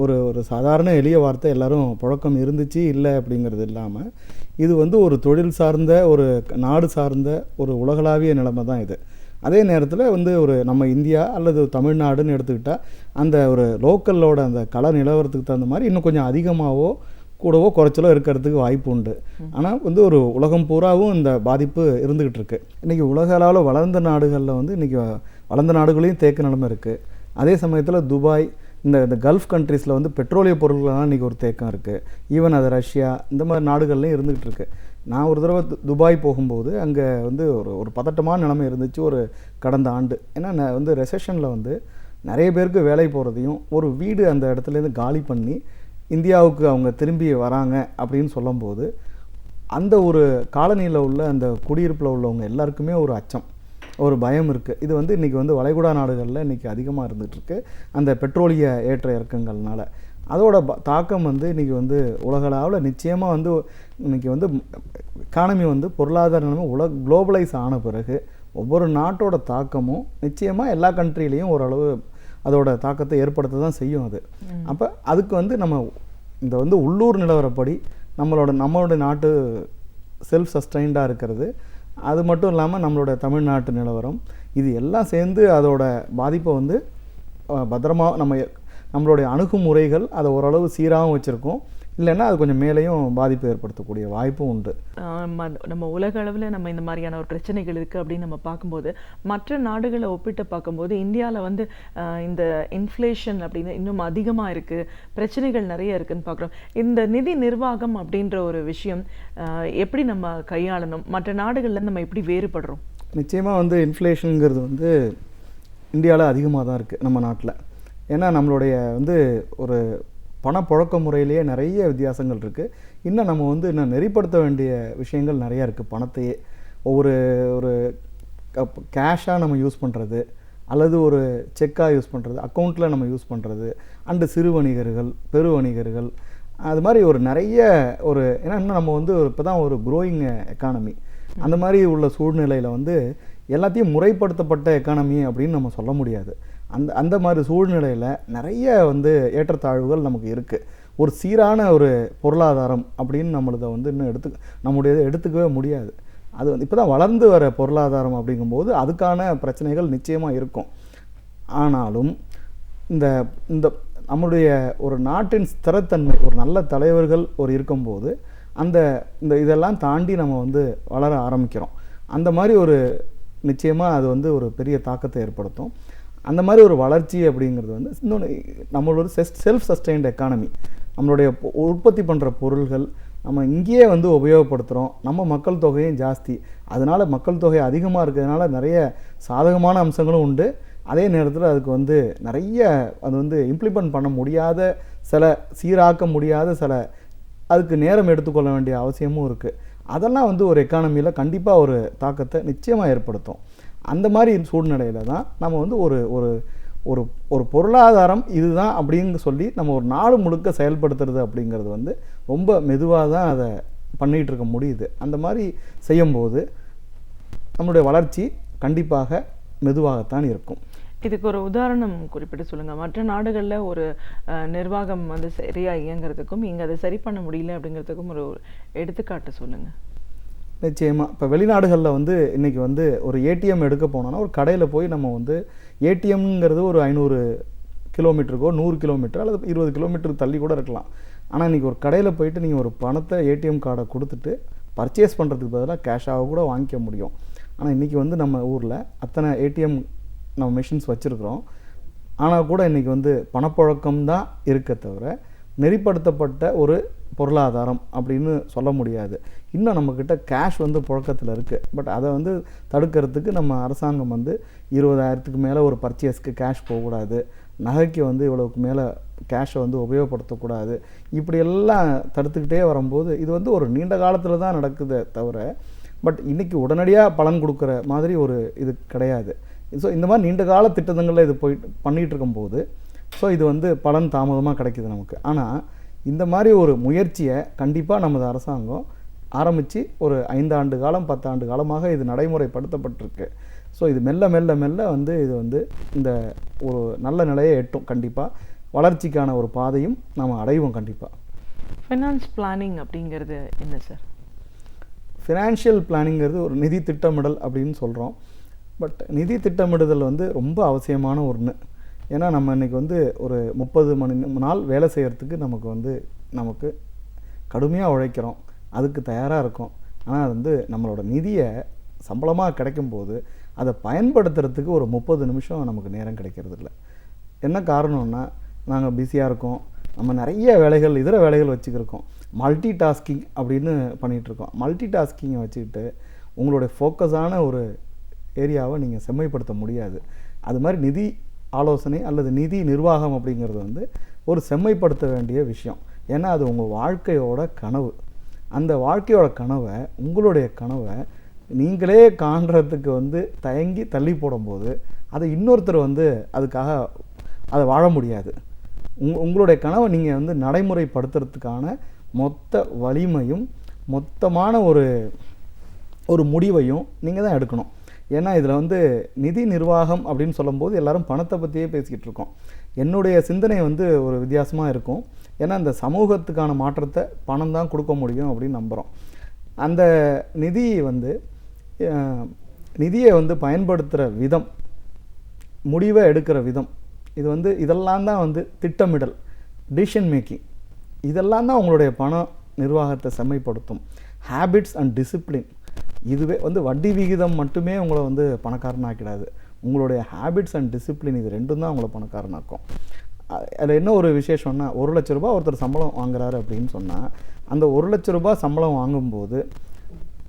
ஒரு ஒரு சாதாரண எளிய வார்த்தை, எல்லோரும் புழக்கம் இருந்துச்சு இல்லை அப்படிங்கிறது இல்லாமல் இது ஒரு தொழில் சார்ந்த, ஒரு நாடு சார்ந்த ஒரு உலகளாவிய நிலைமை தான் இது. அதே நேரத்தில் ஒரு நம்ம இந்தியா அல்லது தமிழ்நாடுன்னு எடுத்துக்கிட்டால் அந்த ஒரு லோக்கலோட அந்த கள நிலவரத்துக்கு தகுந்த மாதிரி இன்னும் கொஞ்சம் அதிகமாகவோ கூடவோ குறைச்சலோ இருக்கிறதுக்கு வாய்ப்பு உண்டு. ஆனால் ஒரு உலகம் பூராவும் இந்த பாதிப்பு இருந்துக்கிட்டு இருக்குது. இன்றைக்கி உலக அளவில் வளர்ந்த நாடுகளில் இன்றைக்கி வளர்ந்த நாடுகளையும் தேக்க நிலைமை இருக்குது. அதே சமயத்தில் துபாய், இந்த கல்ஃப் கண்ட்ரீஸில் பெட்ரோலிய பொருட்கள்லாம் இன்றைக்கி ஒரு தேக்கம் இருக்குது. ஈவன் அது ரஷ்யா, இந்த மாதிரி நாடுகள்லையும் இருந்துகிட்டு இருக்குது. நான் ஒரு தடவை துபாய் போகும்போது அங்கே ஒரு பதட்டமான நிலைமை இருந்துச்சு ஒரு கடந்த ஆண்டு. ஏன்னா ரெசெஷனில் நிறைய பேருக்கு வேலை போகிறதையும், ஒரு வீடு அந்த இடத்துலேருந்து காலி பண்ணி இந்தியாவுக்கு அவங்க திரும்பி வராங்க அப்படின்னு சொல்லும்போது அந்த ஒரு காலனியில் உள்ள அந்த குடியிருப்பில் உள்ளவங்க எல்லாருக்குமே ஒரு அச்சம், ஒரு பயம் இருக்குது. இது இன்றைக்கி வளைகுடா நாடுகளில் இன்றைக்கி அதிகமாக இருந்துகிட்ருக்கு அந்த பெட்ரோலிய ஏற்ற இறக்கங்கள்னால. அதோட தாக்கம் இன்றைக்கி உலகளவில் நிச்சயமாக இன்றைக்கி எக்கானமி பொருளாதார நிலைமை குளோபலைஸ் ஆன பிறகு ஒவ்வொரு நாட்டோட தாக்கமும் நிச்சயமாக எல்லா கண்ட்ரிலையும் ஓரளவு அதோட தாக்கத்தை ஏற்படுத்த தான் செய்யும் அது. அப்போ அதுக்கு நம்ம இந்த உள்ளூர் நிலவரப்படி நம்மளோட நாட்டு செல்ஃப் சஸ்டைன்டாக இருக்கிறது, அது மட்டும் இல்லாமல் நம்மளோட தமிழ்நாட்டு நிலவரம், இது எல்லாம் சேர்ந்து அதோட பாதிப்பை பத்திரமாக நம்ம நம்மளுடைய அணுகுமுறைகள் அதை ஓரளவு சீராகவும் வச்சுருக்கோம், இல்லைன்னா அது கொஞ்சம் மேலேயும் பாதிப்பு ஏற்படுத்தக்கூடிய வாய்ப்பும் உண்டு. நம்ம உலக அளவில் நம்ம இந்த மாதிரியான ஒரு பிரச்சனைகள் இருக்குது அப்படின்னு நம்ம பார்க்கும்போது மற்ற நாடுகளை ஒப்பிட்டு பார்க்கும்போது இந்தியாவில் வந்து இந்த இன்ஃப்ளேஷன் அப்படின்னு இன்னும் அதிகமாக இருக்குது, பிரச்சனைகள் நிறைய இருக்குதுன்னு பார்க்குறோம். இந்த நிதி நிர்வாகம் அப்படின்ற ஒரு விஷயம் எப்படி நம்ம கையாளணும், மற்ற நாடுகளில் நம்ம எப்படி வேறுபடுறோம்? நிச்சயமாக வந்து இன்ஃப்ளேஷனுங்கிறது வந்து இந்தியாவில் அதிகமாக தான் இருக்குது நம்ம நாட்டில். ஏன்னா நம்மளுடைய வந்து ஒரு பணப்புழக்க முறையிலேயே நிறைய வித்தியாசங்கள் இருக்குது. இன்னும் நம்ம வந்து இன்னும் நெறிப்படுத்த வேண்டிய விஷயங்கள் நிறையா இருக்குது. பணத்தையே ஒரு கேஷாக நம்ம யூஸ் பண்ணுறது, அல்லது ஒரு செக்காக யூஸ் பண்ணுறது, அக்கௌண்ட்டில் நம்ம யூஸ் பண்ணுறது, அண்டு சிறு வணிகர்கள், பெரு வணிகர்கள், அது மாதிரி ஒரு நிறைய ஏன்னா இன்னும் நம்ம வந்து இப்போ தான் ஒரு க்ரோயிங் எக்கானமி. அந்த மாதிரி உள்ள சூழ்நிலையில் வந்து எல்லாத்தையும் முறைப்படுத்தப்பட்ட எக்கானமி அப்படின்னு நம்ம சொல்ல முடியாது. அந்த மாதிரி சூழ்நிலையில் நிறைய வந்து ஏற்றத்தாழ்வுகள் நமக்கு இருக்குது. ஒரு சீரான ஒரு பொருளாதாரம் அப்படின்னு நம்மளதை வந்து இன்னும் நம்முடையதை எடுத்துக்கவே முடியாது. அது வந்து இப்போ தான் வளர்ந்து வர பொருளாதாரம் அப்படிங்கும்போது அதுக்கான பிரச்சனைகள் நிச்சயமாக இருக்கும். ஆனாலும் இந்த நம்முடைய ஒரு நாட்டின் ஸ்திரத்தன்மை, ஒரு நல்ல தலைவர்கள் இருக்கும்போது இதெல்லாம் தாண்டி நம்ம வந்து வளர ஆரம்பிக்கிறோம். அந்த மாதிரி நிச்சயமாக அது வந்து ஒரு பெரிய தாக்கத்தை ஏற்படுத்தும். அந்த மாதிரி ஒரு வளர்ச்சி அப்படிங்கிறது வந்து இன்னொன்று, நம்மளோட செல்ஃப் சஸ்டைன்ட் எக்கானமி, நம்மளுடைய உற்பத்தி பண்ணுற பொருள்கள் நம்ம இங்கேயே வந்து உபயோகப்படுத்துகிறோம். நம்ம மக்கள் தொகையும் ஜாஸ்தி, அதனால் மக்கள் தொகை அதிகமாக இருக்கிறதுனால நிறைய சாதகமான அம்சங்களும் உண்டு. அதே நேரத்தில் அதுக்கு வந்து நிறைய அது வந்து இம்ப்ளிமெண்ட் பண்ண முடியாத சில, சீராக்க முடியாத சில, அதுக்கு நேரம் எடுத்துக்கொள்ள வேண்டிய அவசியமும் இருக்குது. அதெல்லாம் வந்து ஒரு எக்கானமியில் கண்டிப்பாக ஒரு தாக்கத்தை நிச்சயமாக ஏற்படுத்தும். அந்த மாதிரி சூழ்நிலையில் தான் நம்ம வந்து ஒரு பொருளாதாரம் இதுதான் அப்படின்னு சொல்லி நம்ம ஒரு நாடு முழுக்க செயல்படுத்துறது அப்படிங்கிறது வந்து ரொம்ப மெதுவாக தான் அதை பண்ணிகிட்டு இருக்க முடியுது. அந்த மாதிரி செய்யும்போது நம்மளுடைய வளர்ச்சி கண்டிப்பாக மெதுவாகத்தான் இருக்கும். இதுக்கு ஒரு உதாரணம் குறிப்பிட்டு சொல்லுங்கள். மற்ற நாடுகளில் ஒரு நிர்வாகம் வந்து சரியாக இயங்கிறதுக்கும் இங்கே அதை சரி பண்ண முடியல அப்படிங்கிறதுக்கும் ஒரு எடுத்துக்காட்டு சொல்லுங்கள். நிச்சயமாக இப்போ வெளிநாடுகளில் வந்து இன்றைக்கி வந்து ஒரு ஏடிஎம் எடுக்க போனோன்னா ஒரு கடையில் போய் நம்ம வந்து ஏடிஎம்ங்கிறது ஒரு 500 கிலோமீட்டருக்கோ 100 கிலோமீட்டர் அல்லது 20 கிலோமீட்டருக்கு தள்ளி கூட இருக்கலாம். ஆனால் இன்றைக்கி ஒரு கடையில் போயிட்டு நீங்கள் ஒரு பணத்தை ஏடிஎம் கார்டை கொடுத்துட்டு பர்ச்சேஸ் பண்ணுறதுக்கு பதிலாக கேஷாக கூட வாங்கிக்க முடியும். ஆனால் இன்றைக்கி வந்து நம்ம ஊரில் அத்தனை ஏடிஎம் நம்ம மிஷின்ஸ் வச்சுருக்குறோம். ஆனால் கூட இன்றைக்கி வந்து பணப்புழக்கம் தான் இருக்க தவிர நெறிப்படுத்தப்பட்ட ஒரு பொருளாதாரம் அப்படின்னு சொல்ல முடியாது. இன்னும் நம்மக்கிட்ட கேஷ் வந்து புழக்கத்தில் இருக்குது. பட் அதை வந்து தடுக்கிறதுக்கு நம்ம அரசாங்கம் வந்து 20,000க்கு மேலே ஒரு பர்ச்சேஸ்க்கு கேஷ் போகக்கூடாது, நகைக்கு வந்து இவ்வளவுக்கு மேலே கேஷை வந்து உபயோகப்படுத்தக்கூடாது, இப்படியெல்லாம் தடுத்துக்கிட்டே வரும்போது இது வந்து ஒரு நீண்ட காலத்தில் தான் நடக்குதே தவிர பட் இன்றைக்கி உடனடியாக பலன் கொடுக்குற மாதிரி ஒரு இது கிடையாது. ஸோ இந்த மாதிரி நீண்ட கால திட்டங்களில் இது பண்ணிகிட்டு இருக்கும்போது இது வந்து பலன் தாமதமாக கிடைக்கிது நமக்கு. ஆனால் இந்த மாதிரி ஒரு முயற்சியை கண்டிப்பாக நமது அரசாங்கம் ஆரம்பித்து ஒரு 5 ஆண்டு காலம் 10 ஆண்டு காலமாக இது நடைமுறைப்படுத்தப்பட்டிருக்கு. இது மெல்ல மெல்ல மெல்ல வந்து இது வந்து இந்த ஒரு நல்ல நிலையை எட்டும். கண்டிப்பாக வளர்ச்சிக்கான ஒரு பாதையும் நாம் அடைவோம். கண்டிப்பாக ஃபினான்ஸ் பிளானிங் அப்படிங்கிறது என்ன சார்? ஃபினான்ஷியல் பிளானிங்கிறது ஒரு நிதி திட்டமிடல் அப்படின்னு சொல்கிறோம். பட் நிதி திட்டமிடுதல் வந்து ரொம்ப அவசியமான ஒன்று. ஏன்னா நம்ம இன்றைக்கி வந்து ஒரு 30 மணி நாள் வேலை செய்கிறதுக்கு நமக்கு கடுமையாக உழைக்கிறோம், அதுக்கு தயாராக இருக்கும். ஆனால் அது வந்து நம்மளோட நிதியை சம்பளமாக கிடைக்கும்போது அதை பயன்படுத்துறதுக்கு ஒரு 30 நிமிஷம் நமக்கு நேரம் கிடைக்கிறது இல்லை. என்ன காரணம்னா நாங்கள் பிஸியாக இருக்கோம், நம்ம நிறைய வேலைகள் இதர வேலைகள் வச்சுக்கிருக்கோம், மல்டி டாஸ்கிங் அப்படின்னு பண்ணிகிட்ருக்கோம். மல்டி டாஸ்கிங்கை வச்சுக்கிட்டு உங்களுடைய ஃபோக்கஸான ஒரு ஏரியாவை நீங்கள் செம்மைப்படுத்த முடியாது. அது மாதிரி நிதி ஆலோசனை அல்லது நிதி நிர்வாகம் அப்படிங்கிறது வந்து ஒரு செம்மைப்படுத்த வேண்டிய விஷயம். ஏன்னா அது உங்கள் வாழ்க்கையோட கனவு. அந்த வாழ்க்கையோட கனவை, உங்களுடைய கனவை நீங்களே காண்றதுக்கு வந்து தயங்கி தள்ளி போடும்போது அதை இன்னொருத்தர் வந்து அதுக்காக அதை வாழ முடியாது. உங்களுடைய கனவை நீங்கள் வந்து நடைமுறைப்படுத்துறதுக்கான மொத்த வலிமையும் மொத்தமான ஒரு முடிவையும் நீங்கள் தான் எடுக்கணும். ஏன்னா இதில் வந்து நிதி நிர்வாகம் அப்படின்னு சொல்லும்போது எல்லாரும் பணத்தை பற்றியே பேசிக்கிட்டு இருக்கோம். என்னுடைய சிந்தனை வந்து ஒரு வித்தியாசமாக இருக்கும். ஏன்னா இந்த சமூகத்துக்கான மாற்றத்தை பணம் தான் கொடுக்க முடியும் அப்படின்னு நம்புகிறோம். அந்த நிதியை வந்து பயன்படுத்துகிற விதம், முடிவை எடுக்கிற விதம், இது வந்து இதெல்லாம் தான் வந்து திட்டமிடல், டிசிஷன் மேக்கிங், இதெல்லாம் தான் உங்களுடைய பண நிர்வாகத்தை செம்மைப்படுத்தும். ஹேபிட்ஸ் அண்ட் டிசிப்ளின், இதுவே வந்து வட்டி விகிதம் மட்டுமே உங்களை வந்து பணக்காரனாக்கிடாது. உங்களுடைய ஹேபிட்ஸ் அண்ட் டிசிப்ளின் இது ரெண்டும் தான் உங்களை பணக்காரனாக்கும். அதில் என்ன ஒரு விசேஷம்னா, 1 லட்ச ரூபா ஒருத்தர் சம்பளம் வாங்குறாரு அப்படின்னு சொன்னால், அந்த 1 லட்ச ரூபா சம்பளம் வாங்கும்போது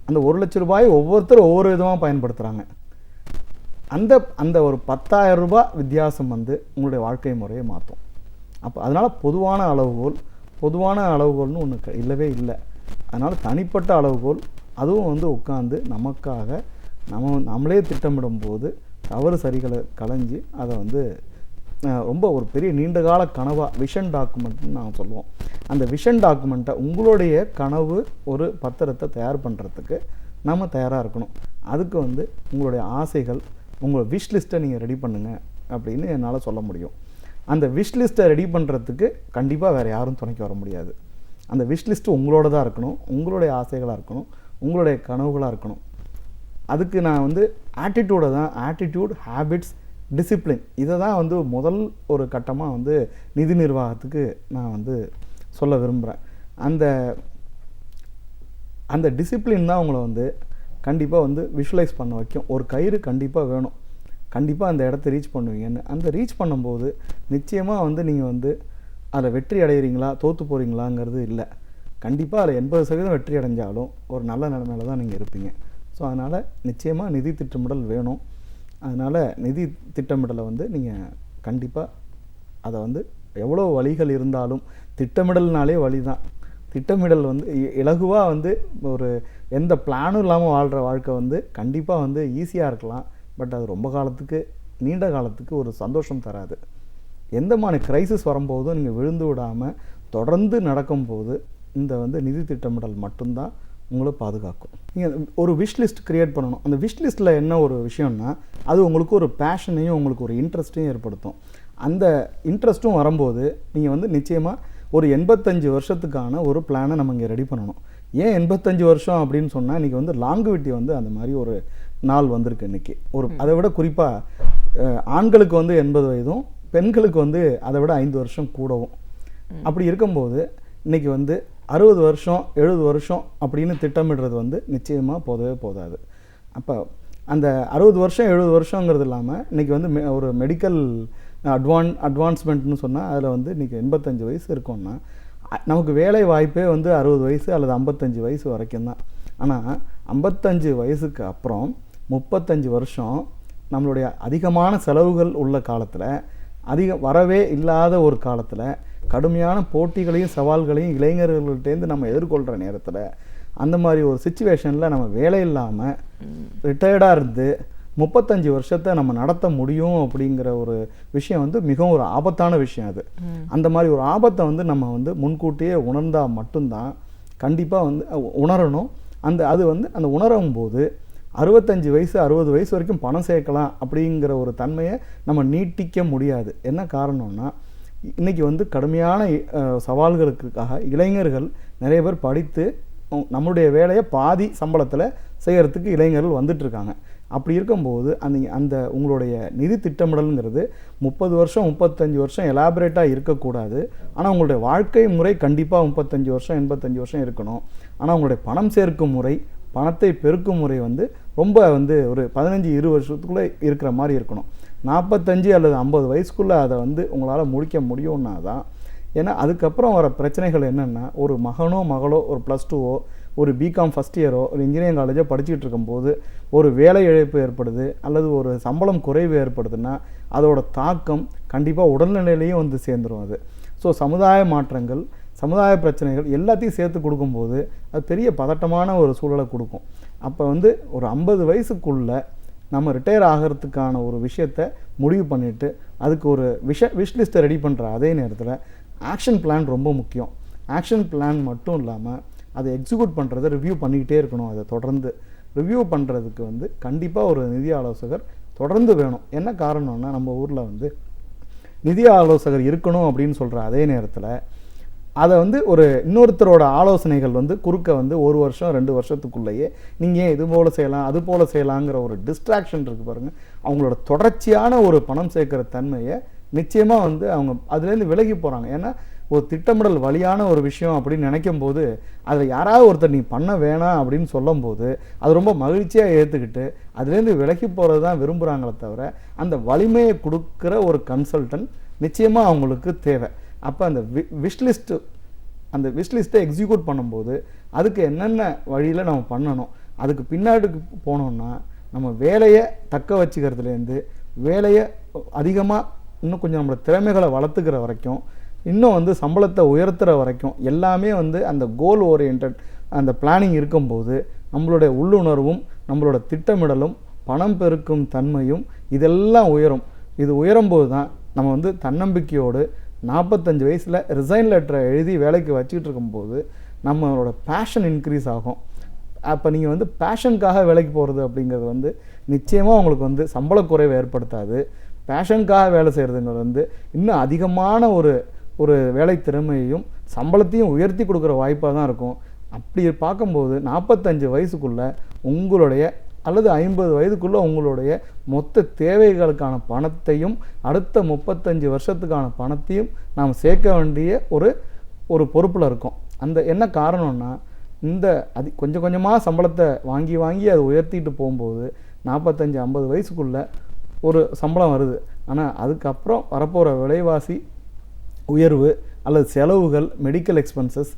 அந்த 1 லட்ச ரூபாயை ஒவ்வொருத்தரும் ஒவ்வொரு விதமாக பயன்படுத்துகிறாங்க. அந்த ஒரு 10,000 ரூபாய் வித்தியாசம் வந்து உங்களுடைய வாழ்க்கை முறையை மாற்றும். அப்போ அதனால் பொதுவான அளவுகோல்னு ஒன்று இல்லவே இல்லை. அதனால் தனிப்பட்ட அளவுகோல், அதுவும் வந்து உட்காந்து நமக்காக நம்மளே திட்டமிடும் போது தவறு சரிகளை களைஞ்சி அதை வந்து ரொம்ப ஒரு பெரிய நீண்டகால கனவாக விஷன் டாக்குமெண்ட்னு நாங்கள் சொல்லுவோம். அந்த விஷன் டாக்குமெண்ட்டை உங்களுடைய கனவு ஒரு பத்திரத்தை தயார் பண்ணுறதுக்கு நம்ம தயாராக இருக்கணும். அதுக்கு வந்து உங்களுடைய ஆசைகள், உங்கள் விஷ் லிஸ்ட்டை நீங்கள் ரெடி பண்ணுங்கள் அப்படின்னு என்னால் சொல்ல முடியும். அந்த விஷ் லிஸ்ட்டை ரெடி பண்ணுறதுக்கு கண்டிப்பாக வேறு யாரும் துணைக்கு வர முடியாது. அந்த விஷ் லிஸ்ட்டு உங்களோட தான் இருக்கணும், உங்களுடைய ஆசைகளாக இருக்கணும், உங்களுடைய கனவுகளாக இருக்கணும். அதுக்கு நான் வந்து ஆட்டிடியூட், ஹேபிட்ஸ், டிசிப்ளின், இதை தான் வந்து முதல் ஒரு கட்டமாக வந்து நிதி நிர்வாகத்துக்கு நான் வந்து சொல்ல விரும்புகிறேன். அந்த டிசிப்ளின் தான் உங்களை வந்து கண்டிப்பாக வந்து விஷுவலைஸ் பண்ண வைக்கும். ஒரு கயிறு கண்டிப்பாக வேணும், கண்டிப்பாக அந்த இடத்த ரீச் பண்ணுவீங்கன்னு. அந்த ரீச் பண்ணும்போது நிச்சயமாக வந்து நீங்கள் வந்து அதில் வெற்றி அடைகிறீங்களா தோற்று போகிறீங்களாங்கிறது இல்லை. கண்டிப்பாக அதில் 80% வெற்றி அடைஞ்சாலும் ஒரு நல்ல நிலைமையில தான் நீங்கள் இருப்பீங்க. ஸோ அதனால் நிச்சயமாக நிதி திட்டமிடல் வேணும். அதனால் நிதி திட்டமிடலை வந்து நீங்கள் கண்டிப்பாக அதை வந்து எவ்வளோ வழிகள் இருந்தாலும், திட்டமிடல்னாலே வழி தான். திட்டமிடல் வந்து இலகுவாக வந்து ஒரு எந்த பிளானும் இல்லாமல் வாழ்கிற வாழ்க்கை வந்து கண்டிப்பாக வந்து ஈஸியாக இருக்கலாம். பட் அது ரொம்ப காலத்துக்கு, நீண்ட காலத்துக்கு ஒரு சந்தோஷம் தராது. எந்த மாதிரி கிரைசிஸ் வரும்போதும் நீங்கள் விழுந்து விடாமல் தொடர்ந்து நடக்கும்போது இந்த வந்து நிதி திட்டமிடல் மட்டும்தான் உங்களை பாதுகாக்கும். நீங்கள் ஒரு விஷ் லிஸ்ட் க்ரியேட் பண்ணணும். அந்த விஷ் லிஸ்ட்டில் என்ன ஒரு விஷயம்னா, அது உங்களுக்கு ஒரு பேஷனையும் உங்களுக்கு ஒரு இன்ட்ரெஸ்ட்டையும் ஏற்படுத்தும். அந்த இன்ட்ரெஸ்ட்டும் வரும்போது நீங்கள் வந்து நிச்சயமாக ஒரு 85 வருஷத்துக்கான ஒரு பிளானை நம்ம இங்கே ரெடி பண்ணணும். ஏன் 85 வருஷம் அப்படின்னு சொன்னால், இன்றைக்கி வந்து லாங்குவிட்டி வந்து அந்த மாதிரி ஒரு நாள் வந்திருக்கு இன்றைக்கி. அதை விட குறிப்பாக ஆண்களுக்கு வந்து 80 வயதும் பெண்களுக்கு வந்து அதை விட 5 வருஷம் கூடவும். அப்படி இருக்கும்போது இன்றைக்கி வந்து 60 வருஷம் 70 வருஷம் அப்படின்னு திட்டமிடுறது வந்து நிச்சயமாக போதாது. அப்போ அந்த 60 வருஷம் 70 வருஷங்கிறது இல்லாமல் இன்றைக்கி வந்து ஒரு மெடிக்கல் அட்வான்ஸ்மெண்ட்னு சொன்னால் அதில் வந்து இன்றைக்கி 85 வயசு இருக்கோம்னா நமக்கு வேலை வாய்ப்பே வந்து 60 வயசு அல்லது 55 வயசு வரைக்கும் தான். ஆனால் 55 வயசுக்கு அப்புறம் 35 வருஷம் நம்மளுடைய அதிகமான செலவுகள் உள்ள காலத்தில், வரவே இல்லாத ஒரு காலத்தில், கடுமையான போட்டிகளையும் சவால்களையும் இளைஞர்கள்ட்டேருந்து நம்ம எதிர்கொள்கிற நேரத்தில், அந்த மாதிரி ஒரு சிச்சுவேஷனில் நம்ம வேலை இல்லாமல் ரிட்டையர்டாக இருந்து 35 வருஷத்தை நம்ம நடத்த முடியும் அப்படிங்கிற ஒரு விஷயம் வந்து மிகவும் ஒரு ஆபத்தான விஷயம். அது அந்த மாதிரி ஒரு ஆபத்தை வந்து நம்ம வந்து முன்கூட்டியே உணர்ந்தால் மட்டும்தான் கண்டிப்பாக வந்து உணரணும். அது வந்து அந்த உணரும் போது 65 வயசு 60 வயசு வரைக்கும் பணம் சேர்க்கலாம் அப்படிங்கிற ஒரு தன்மையை நம்ம நீட்டிக்க முடியாது. என்ன காரணம்னா, இன்றைக்கி வந்து கடுமையான சவால்களுக்காக இளைஞர்கள் நிறைய பேர் படித்து நம்மளுடைய வேலையை பாதி சம்பளத்தில் செய்கிறதுக்கு இளைஞர்கள் வந்துட்டுருக்காங்க. அப்படி இருக்கும்போது அந்த உங்களுடைய நிதி திட்டமிடல்ங்கிறது 30 வருஷம் 35 வருஷம் எலாபரேட்டாக இருக்கக்கூடாது. ஆனால் உங்களுடைய வாழ்க்கை முறை கண்டிப்பாக 35 வருஷம் 85 வருஷம் இருக்கணும். ஆனால் உங்களுடைய பணம் சேர்க்கும் முறை, பணத்தை பெருக்கும் முறை வந்து ரொம்ப வந்து ஒரு 15-20 வருஷத்துக்குள்ளே இருக்கிற மாதிரி இருக்கணும். 45 அல்லது 50 வயசுக்குள்ளே அதை வந்து உங்களால் முடிக்க முடியும்னா தான். ஏன்னா அதுக்கப்புறம் வர பிரச்சனைகள் என்னென்னா, ஒரு மகனோ மகளோ ஒரு +2வோ ஒரு பிகாம் ஃபஸ்ட் இயரோ ஒரு இன்ஜினியரிங் காலேஜோ படிச்சுக்கிட்டு இருக்கும்போது ஒரு வேலை இழப்பு ஏற்படுது அல்லது ஒரு சம்பளம் குறைவு ஏற்படுதுன்னா அதோட தாக்கம் கண்டிப்பாக உடல்நிலையிலையும் வந்து சேர்ந்துடும். ஸோ சமுதாய மாற்றங்கள், சமுதாய பிரச்சனைகள் எல்லாத்தையும் சேர்த்து கொடுக்கும்போது அது பெரிய பதட்டமான ஒரு சூழலை கொடுக்கும். அப்போ வந்து ஒரு 50 வயசுக்குள்ளே நம்ம ரிட்டையர் ஆகிறதுக்கான ஒரு விஷயத்தை முடிவு பண்ணிவிட்டு அதுக்கு ஒரு விஷ் லிஸ்ட்டை ரெடி பண்ணுற அதே நேரத்தில் ஆக்ஷன் பிளான் ரொம்ப முக்கியம். ஆக்ஷன் பிளான் மட்டும் இல்லாமல் அதை எக்ஸிக்யூட் பண்ணுறதை ரிவ்யூ பண்ணிக்கிட்டே இருக்கணும். அதை தொடர்ந்து ரிவ்யூ பண்ணுறதுக்கு வந்து கண்டிப்பாக ஒரு நிதி ஆலோசகர் தொடர்ந்து வேணும். என்ன காரணம்னா, நம்ம ஊரில் வந்து நிதி ஆலோசகர் இருக்கணும் அப்படின்னு சொல்கிற அதே நேரத்தில் அதை வந்து ஒரு இன்னொருத்தரோட ஆலோசனைகள் வந்து குறுக்க வந்து 1 வருஷம் 2 வருஷத்துக்குள்ளேயே நீங்கள் ஏன் இது போல் செய்யலாம் அது போல் செய்யலாங்கிற ஒரு டிஸ்ட்ராக்ஷன் இருக்குது பாருங்கள். அவங்களோட தொடர்ச்சியான ஒரு பணம் சேர்க்குற தன்மையை நிச்சயமாக வந்து அவங்க அதுலேருந்து விலகி போகிறாங்க. ஏன்னா ஒரு திட்டமிடல் வழியான ஒரு விஷயம் அப்படின்னு நினைக்கும் போது அதில் யாராவது ஒருத்தர் நீ பண்ண வேணாம் அப்படின்னு சொல்லும் போது அது ரொம்ப மகிழ்ச்சியாக ஏற்றுக்கிட்டு அதுலேருந்து விலகி போகிறது தான் விரும்புகிறாங்களே தவிர அந்த வலிமையை கொடுக்குற ஒரு கன்சல்டன்ட் நிச்சயமாக அவங்களுக்கு தேவை. அப்போ அந்த விஷ்லிஸ்ட்டை எக்ஸிக்யூட் பண்ணும்போது அதுக்கு என்னென்ன வழியில் நம்ம பண்ணணும், அதுக்கு பின்னாடிக்கு போனோம்னா நம்ம வேலையை தக்க வச்சுக்கிறதுலேருந்து வேலையை அதிகமாக இன்னும் கொஞ்சம் நம்மளோட திறமைகளை வளர்த்துக்கிற வரைக்கும் இன்னும் வந்து சம்பளத்தை உயர்த்துற வரைக்கும் எல்லாமே வந்து அந்த கோல் ஓரியன்ட் அந்த பிளானிங் இருக்கும்போது நம்மளுடைய உள்ளுணர்வும் நம்மளோட திட்டமிடலும் பணம் பெருக்கும் தன்மையும் இதெல்லாம் உயரும். இது உயரும்போது தான் நம்ம வந்து தன்னம்பிக்கையோடு 45 வயசில் ரிசைன் லெட்டரை எழுதி வேலைக்கு வச்சுக்கிட்டு இருக்கும்போது நம்மளோட பேஷன் இன்க்ரீஸ் ஆகும். அப்போ நீங்கள் வந்து பேஷனுக்காக வேலைக்கு போகிறது அப்படிங்கிறது வந்து நிச்சயமாக உங்களுக்கு வந்து சம்பள குறைவை ஏற்படுத்தாது. பேஷனுக்காக வேலை செய்கிறதுங்கிறது வந்து இன்னும் அதிகமான ஒரு வேலை திறமையையும் சம்பளத்தையும் உயர்த்தி கொடுக்குற வாய்ப்பாக தான் இருக்கும். அப்படி பார்க்கும்போது 45 வயசுக்குள்ளே உங்களுடைய அல்லது 50 வயதுக்குள்ளே உங்களுடைய மொத்த தேவைகளுக்கான பணத்தையும் அடுத்த 35 வருஷத்துக்கான பணத்தையும் நாம் சேர்க்க வேண்டிய ஒரு பொறுப்பில் இருக்கும். அந்த என்ன காரணம்னா இந்த கொஞ்சம் கொஞ்சமாக சம்பளத்தை வாங்கி அதை உயர்த்திட்டு போகும்போது 45-50 வயசுக்குள்ளே ஒரு சம்பளம் வருது. ஆனால் அதுக்கப்புறம் வரப்போகிற விலைவாசி உயர்வு அல்லது செலவுகள், மெடிக்கல் எக்ஸ்பென்சஸ்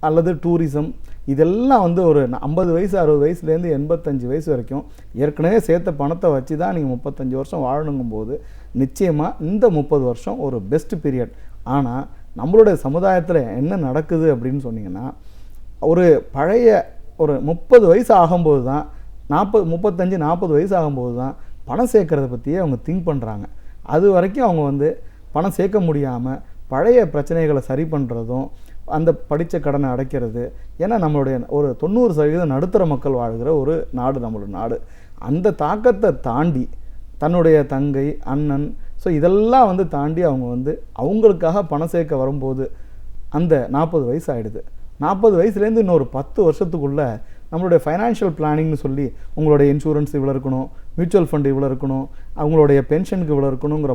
அல்லது டூரிசம் இதெல்லாம் வந்து ஒரு 50 வயசு 60 வயசுலேருந்து 85 வயசு வரைக்கும் ஏற்கனவே சேர்த்த பணத்தை வச்சு தான் நீங்கள் 35 வருஷம் வாழணுங்கும் போது நிச்சயமாக இந்த 30 வருஷம் ஒரு பெஸ்ட் பீரியட். ஆனால் நம்மளுடைய சமுதாயத்தில் என்ன நடக்குது அப்படின்னு சொன்னீங்கன்னா ஒரு பழைய ஒரு 30 வயசு ஆகும்போது தான் 35-40 வயசு ஆகும்போது தான் பணம் சேர்க்கறத பற்றியே அவங்க திங்க் பண்ணுறாங்க. அது வரைக்கும் அவங்க வந்து பணம் சேர்க்க முடியாமல் பழைய பிரச்சனைகளை சரி பண்ணுறதும் அந்த படித்த கடனை அடைக்கிறது. ஏன்னா நம்மளுடைய ஒரு 90% நடுத்தர மக்கள் வாழ்கிற ஒரு நாடு நம்மளோட நாடு. அந்த தாக்கத்தை தாண்டி தன்னுடைய தங்கை, அண்ணன், ஸோ இதெல்லாம் வந்து தாண்டி அவங்க வந்து அவங்களுக்காக பணம் சேர்க்க வரும்போது அந்த 40 வயசு ஆகிடுது. 40 வயசுலேருந்து இன்னொரு 10 வருஷத்துக்குள்ளே நம்மளுடைய ஃபைனான்ஷியல் பிளானிங்னு சொல்லி உங்களுடைய இன்சூரன்ஸ் இவ்வளோ இருக்கணும், மியூச்சுவல் ஃபண்டு இவ்வளோ இருக்கணும், அவங்களுடைய பென்ஷனுக்கு இவ்வளோ இருக்கணுங்கிற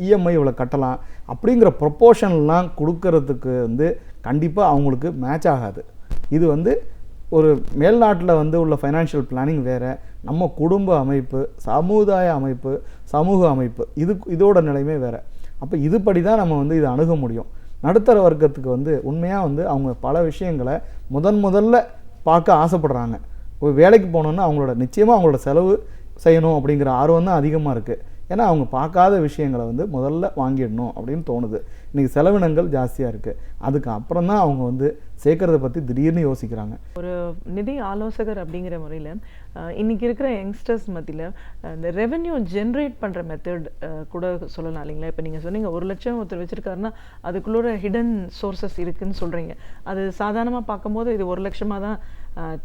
இஎம்ஐ இவ்வளோ கட்டலாம் அப்படிங்கிற ப்ரொப்போர்ஷன்லாம் கொடுக்கறதுக்கு வந்து கண்டிப்பாக அவங்களுக்கு மேட்ச் ஆகாது. இது வந்து ஒரு மேல்நாட்டில் வந்து உள்ள ஃபைனான்ஷியல் பிளானிங் வேறு, நம்ம குடும்ப அமைப்பு, சமுதாய அமைப்பு, சமூக அமைப்பு இதோட நிலைமை வேறு. அப்போ இதுபடி தான் நம்ம வந்து இதை அணுக முடியும். நடுத்தர வர்க்கத்துக்கு வந்து உண்மையாக வந்து அவங்க பல விஷயங்களை முதல்ல பார்க்க ஆசைப்படுறாங்க. ஒரு வேலைக்கு போனோன்னா அவங்களோட நிச்சயமாக அவங்களோட செலவு செய்யணும் அப்படிங்கிற ஆர்வம் தான் அதிகமாக இருக்குது. ஏன்னா அவங்க பார்க்காத விஷயங்களை வந்து முதல்ல வாங்கிடணும் அப்படின்னு தோணுது. இன்றைக்கி செலவினங்கள் ஜாஸ்தியாக இருக்குது. அதுக்கு அப்புறம் தான் அவங்க வந்து சேர்க்கறத பற்றி திடீர்னு யோசிக்கிறாங்க. ஒரு நிதி ஆலோசகர் அப்படிங்கிற முறையில் இன்றைக்கி இருக்கிற யங்ஸ்டர்ஸ் மத்தியில் இந்த ரெவென்யூ ஜென்ரேட் பண்ணுற மெத்தட் கூட சொல்லலாம் இல்லைங்களா? இப்போ நீங்கள் சொன்னீங்க 1 லட்சம் ஒருத்தர் வச்சுருக்காருன்னா அதுக்குள்ளே ஹிடன் சோர்சஸ் இருக்குதுன்னு சொல்கிறீங்க. அது சாதாரணமாக பார்க்கும்போது இது 1 லட்சமாக தான்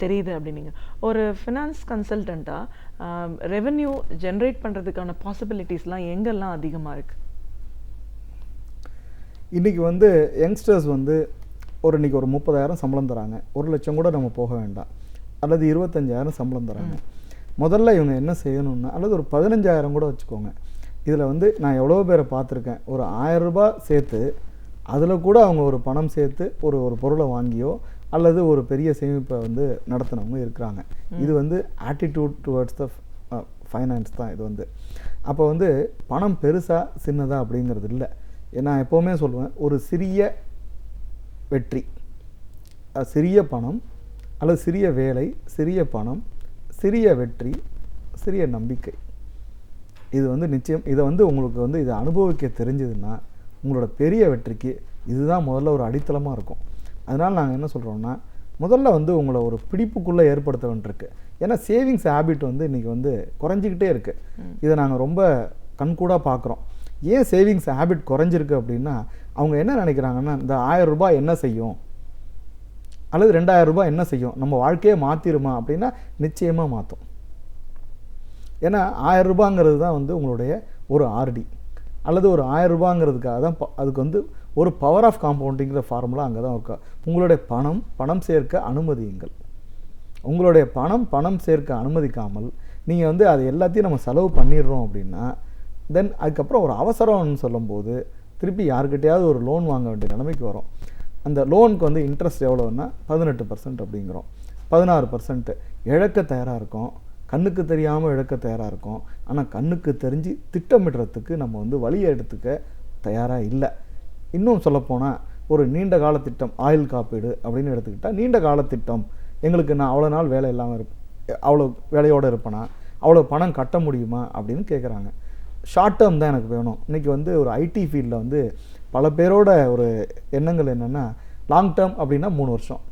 தெரியுது அப்படின்னீங்க. ஒரு ஃபினான்ஸ் கன்சல்டண்ட்டாக ரெவென்யூ ஜென்ரேட் பண்ணுறதுக்கான பாசிபிலிட்டிஸ்லாம் எங்கெல்லாம் அதிகமாக இருக்குது? இன்றைக்கி வந்து யங்ஸ்டர்ஸ் வந்து இன்றைக்கி ஒரு 30,000 சம்பளம் தராங்க. 1 லட்சம் கூட நம்ம போக வேண்டாம். அல்லது 25,000 சம்பளம் தராங்க. முதல்ல இவங்க என்ன செய்யணும்னா அல்லது ஒரு 15,000 கூட வச்சுக்கோங்க. இதில் வந்து நான் எவ்வளோ பேரை பார்த்துருக்கேன், ஒரு 1000 ரூபாய் சேர்த்து அதில் கூட அவங்க ஒரு பணம் சேர்த்து ஒரு பொருளை வாங்கியோ அல்லது ஒரு பெரிய சேமிப்பை வந்து நடத்தினவங்க இருக்கிறாங்க. இது வந்து ஆட்டிடியூட் டுவர்ட்ஸ் த ஃபைனான்ஸ் தான் இது வந்து. அப்போ வந்து பணம் பெருசாக சின்னதாக அப்படிங்கிறது இல்லை. நான் எப்போவுமே சொல்லுவேன், ஒரு சிறிய வெற்றி, சிறிய பணம் அல்லது சிறிய வேலை, சிறிய பணம், சிறிய வெற்றி, சிறிய நம்பிக்கை. இது வந்து நிச்சயம் இதை வந்து உங்களுக்கு வந்து இதை அனுபவிக்க தெரிஞ்சதுன்னா உங்களோட பெரிய வெற்றிக்கு இதுதான் முதல்ல ஒரு அடித்தளமாக இருக்கும். அதனால் நாங்கள் என்ன சொல்கிறோம்னா முதல்ல வந்து உங்களை ஒரு பிடிப்புக்குள்ளே ஏற்படுத்த வேண்டியிருக்கு. ஏன்னா சேவிங்ஸ் ஹேபிட் வந்து இன்றைக்கி வந்து குறைஞ்சிக்கிட்டே இருக்குது. இதை நாங்கள் ரொம்ப கண்கூடாக பார்க்குறோம். ஏன் சேவிங்ஸ் ஹேபிட் குறைஞ்சிருக்கு அப்படின்னா அவங்க என்ன நினைக்கிறாங்கன்னா இந்த 1000 ரூபாய் என்ன செய்யும் அல்லது 2000 ரூபாய் என்ன செய்யும், நம்ம வாழ்க்கையே மாற்றிடுமா அப்படின்னா நிச்சயமாக மாற்றும். ஏன்னா 1000 ரூபாங்கிறது தான் வந்து உங்களுடைய ஒரு ஆர்டி அல்லது ஒரு 1000 ரூபாங்கிறதுக்காக தான் அதுக்கு வந்து ஒரு பவர் ஆஃப் காம்பவுண்டிங்கிற ஃபார்முலா அங்கே தான் இருக்கா. உங்களுடைய பணம் சேர்க்க அனுமதியுங்கள். உங்களுடைய பணம் சேர்க்க அனுமதிக்காமல் நீங்கள் வந்து அது எல்லாத்தையும் நம்ம செலவு பண்ணிடுறோம் அப்படின்னா தென் அதுக்கப்புறம் ஒரு அவசரம்னு சொல்லும்போது திருப்பி யாருக்கிட்டையாவது ஒரு லோன் வாங்க வேண்டிய நிலைமைக்கு வரும். அந்த லோனுக்கு வந்து இன்ட்ரெஸ்ட் எவ்வளோன்னா 18% அப்படிங்கிறோம். 16% இழக்க தயாராக இருக்கும். கண்ணுக்கு தெரியாமல் இழக்க தயாராக இருக்கும். ஆனால் கண்ணுக்கு தெரிஞ்சு திட்டமிடுறதுக்கு நம்ம வந்து வழியை எடுத்துக்க தயாராக இல்லை. இன்னும் சொல்லப்போனால் ஒரு நீண்ட கால திட்டம், ஆயுள் காப்பீடு அப்படின்னு எடுத்துக்கிட்டால், நீண்ட கால திட்டம், எங்களுக்கு நான் அவ்வளோ நாள் வேலை இல்லாமல் அவ்வளோ வேலையோடு இருப்பேனா, அவ்வளோ பணம் கட்ட முடியுமா அப்படின்னு கேட்குறாங்க. ஷார்ட் டேர்ம் தான் எனக்கு வேணும். இன்றைக்கி வந்து ஒரு ஐடி ஃபீல்டில் வந்து பல பேரோட ஒரு எண்ணங்கள் என்னென்னா, லாங் டேர்ம் அப்படின்னா 3 வருஷம்,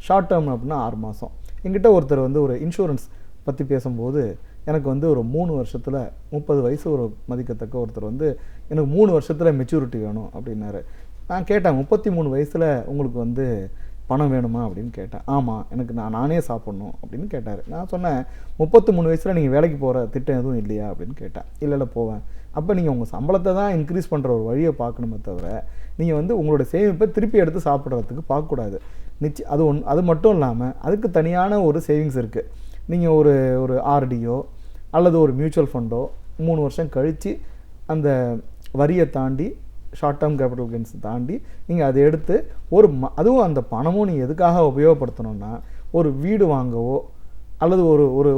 ஷார்ட் டேர்ம் அப்படின்னா 6 மாதம். என்கிட்ட ஒருத்தர் வந்து ஒரு இன்சூரன்ஸ் பற்றி பேசும்போது எனக்கு வந்து ஒரு 3 வருஷத்தில் 30 வயசு ஒரு மதிக்கத்தக்க ஒருத்தர் வந்து எனக்கு 3 வருஷத்தில் மெச்சூரிட்டி வேணும் அப்படின்னாரு. நான் கேட்டேன், 33 வயசில் உங்களுக்கு வந்து பணம் வேணுமா அப்படின்னு கேட்டேன். ஆமாம், எனக்கு நானே சாப்பிட்ணும் அப்படின்னு கேட்டார். நான் சொன்னேன், 33 வயசில் நீங்கள் வேலைக்கு போகிற திட்டம் எதுவும் இல்லையா அப்படின்னு கேட்டேன். இல்லை போவேன். அப்போ நீங்கள் உங்கள் சம்பளத்தை தான் இன்க்ரீஸ் பண்ணுற ஒரு வழியை பார்க்கணுமே தவிர நீங்கள் வந்து உங்களோட சேமிப்பை திருப்பி எடுத்து சாப்பிட்றதுக்கு பார்க்கக்கூடாது. அது மட்டும் இல்லாமல் அதுக்கு தனியான ஒரு சேவிங்ஸ் இருக்குது. நீங்கள் ஒரு ஆர்டியோ அல்லது ஒரு மியூச்சுவல் ஃபண்டோ 3 வருஷம் கழித்து அந்த வரியை தாண்டி, ஷார்ட் டேர்ம் கேபிட்டல் கெயின்ஸ் தாண்டி நீங்கள் அதை எடுத்து அதுவும் அந்த பணமும் நீங்கள் எதுக்காக உபயோகப்படுத்தணும்னா, ஒரு வீடு வாங்கவோ அல்லது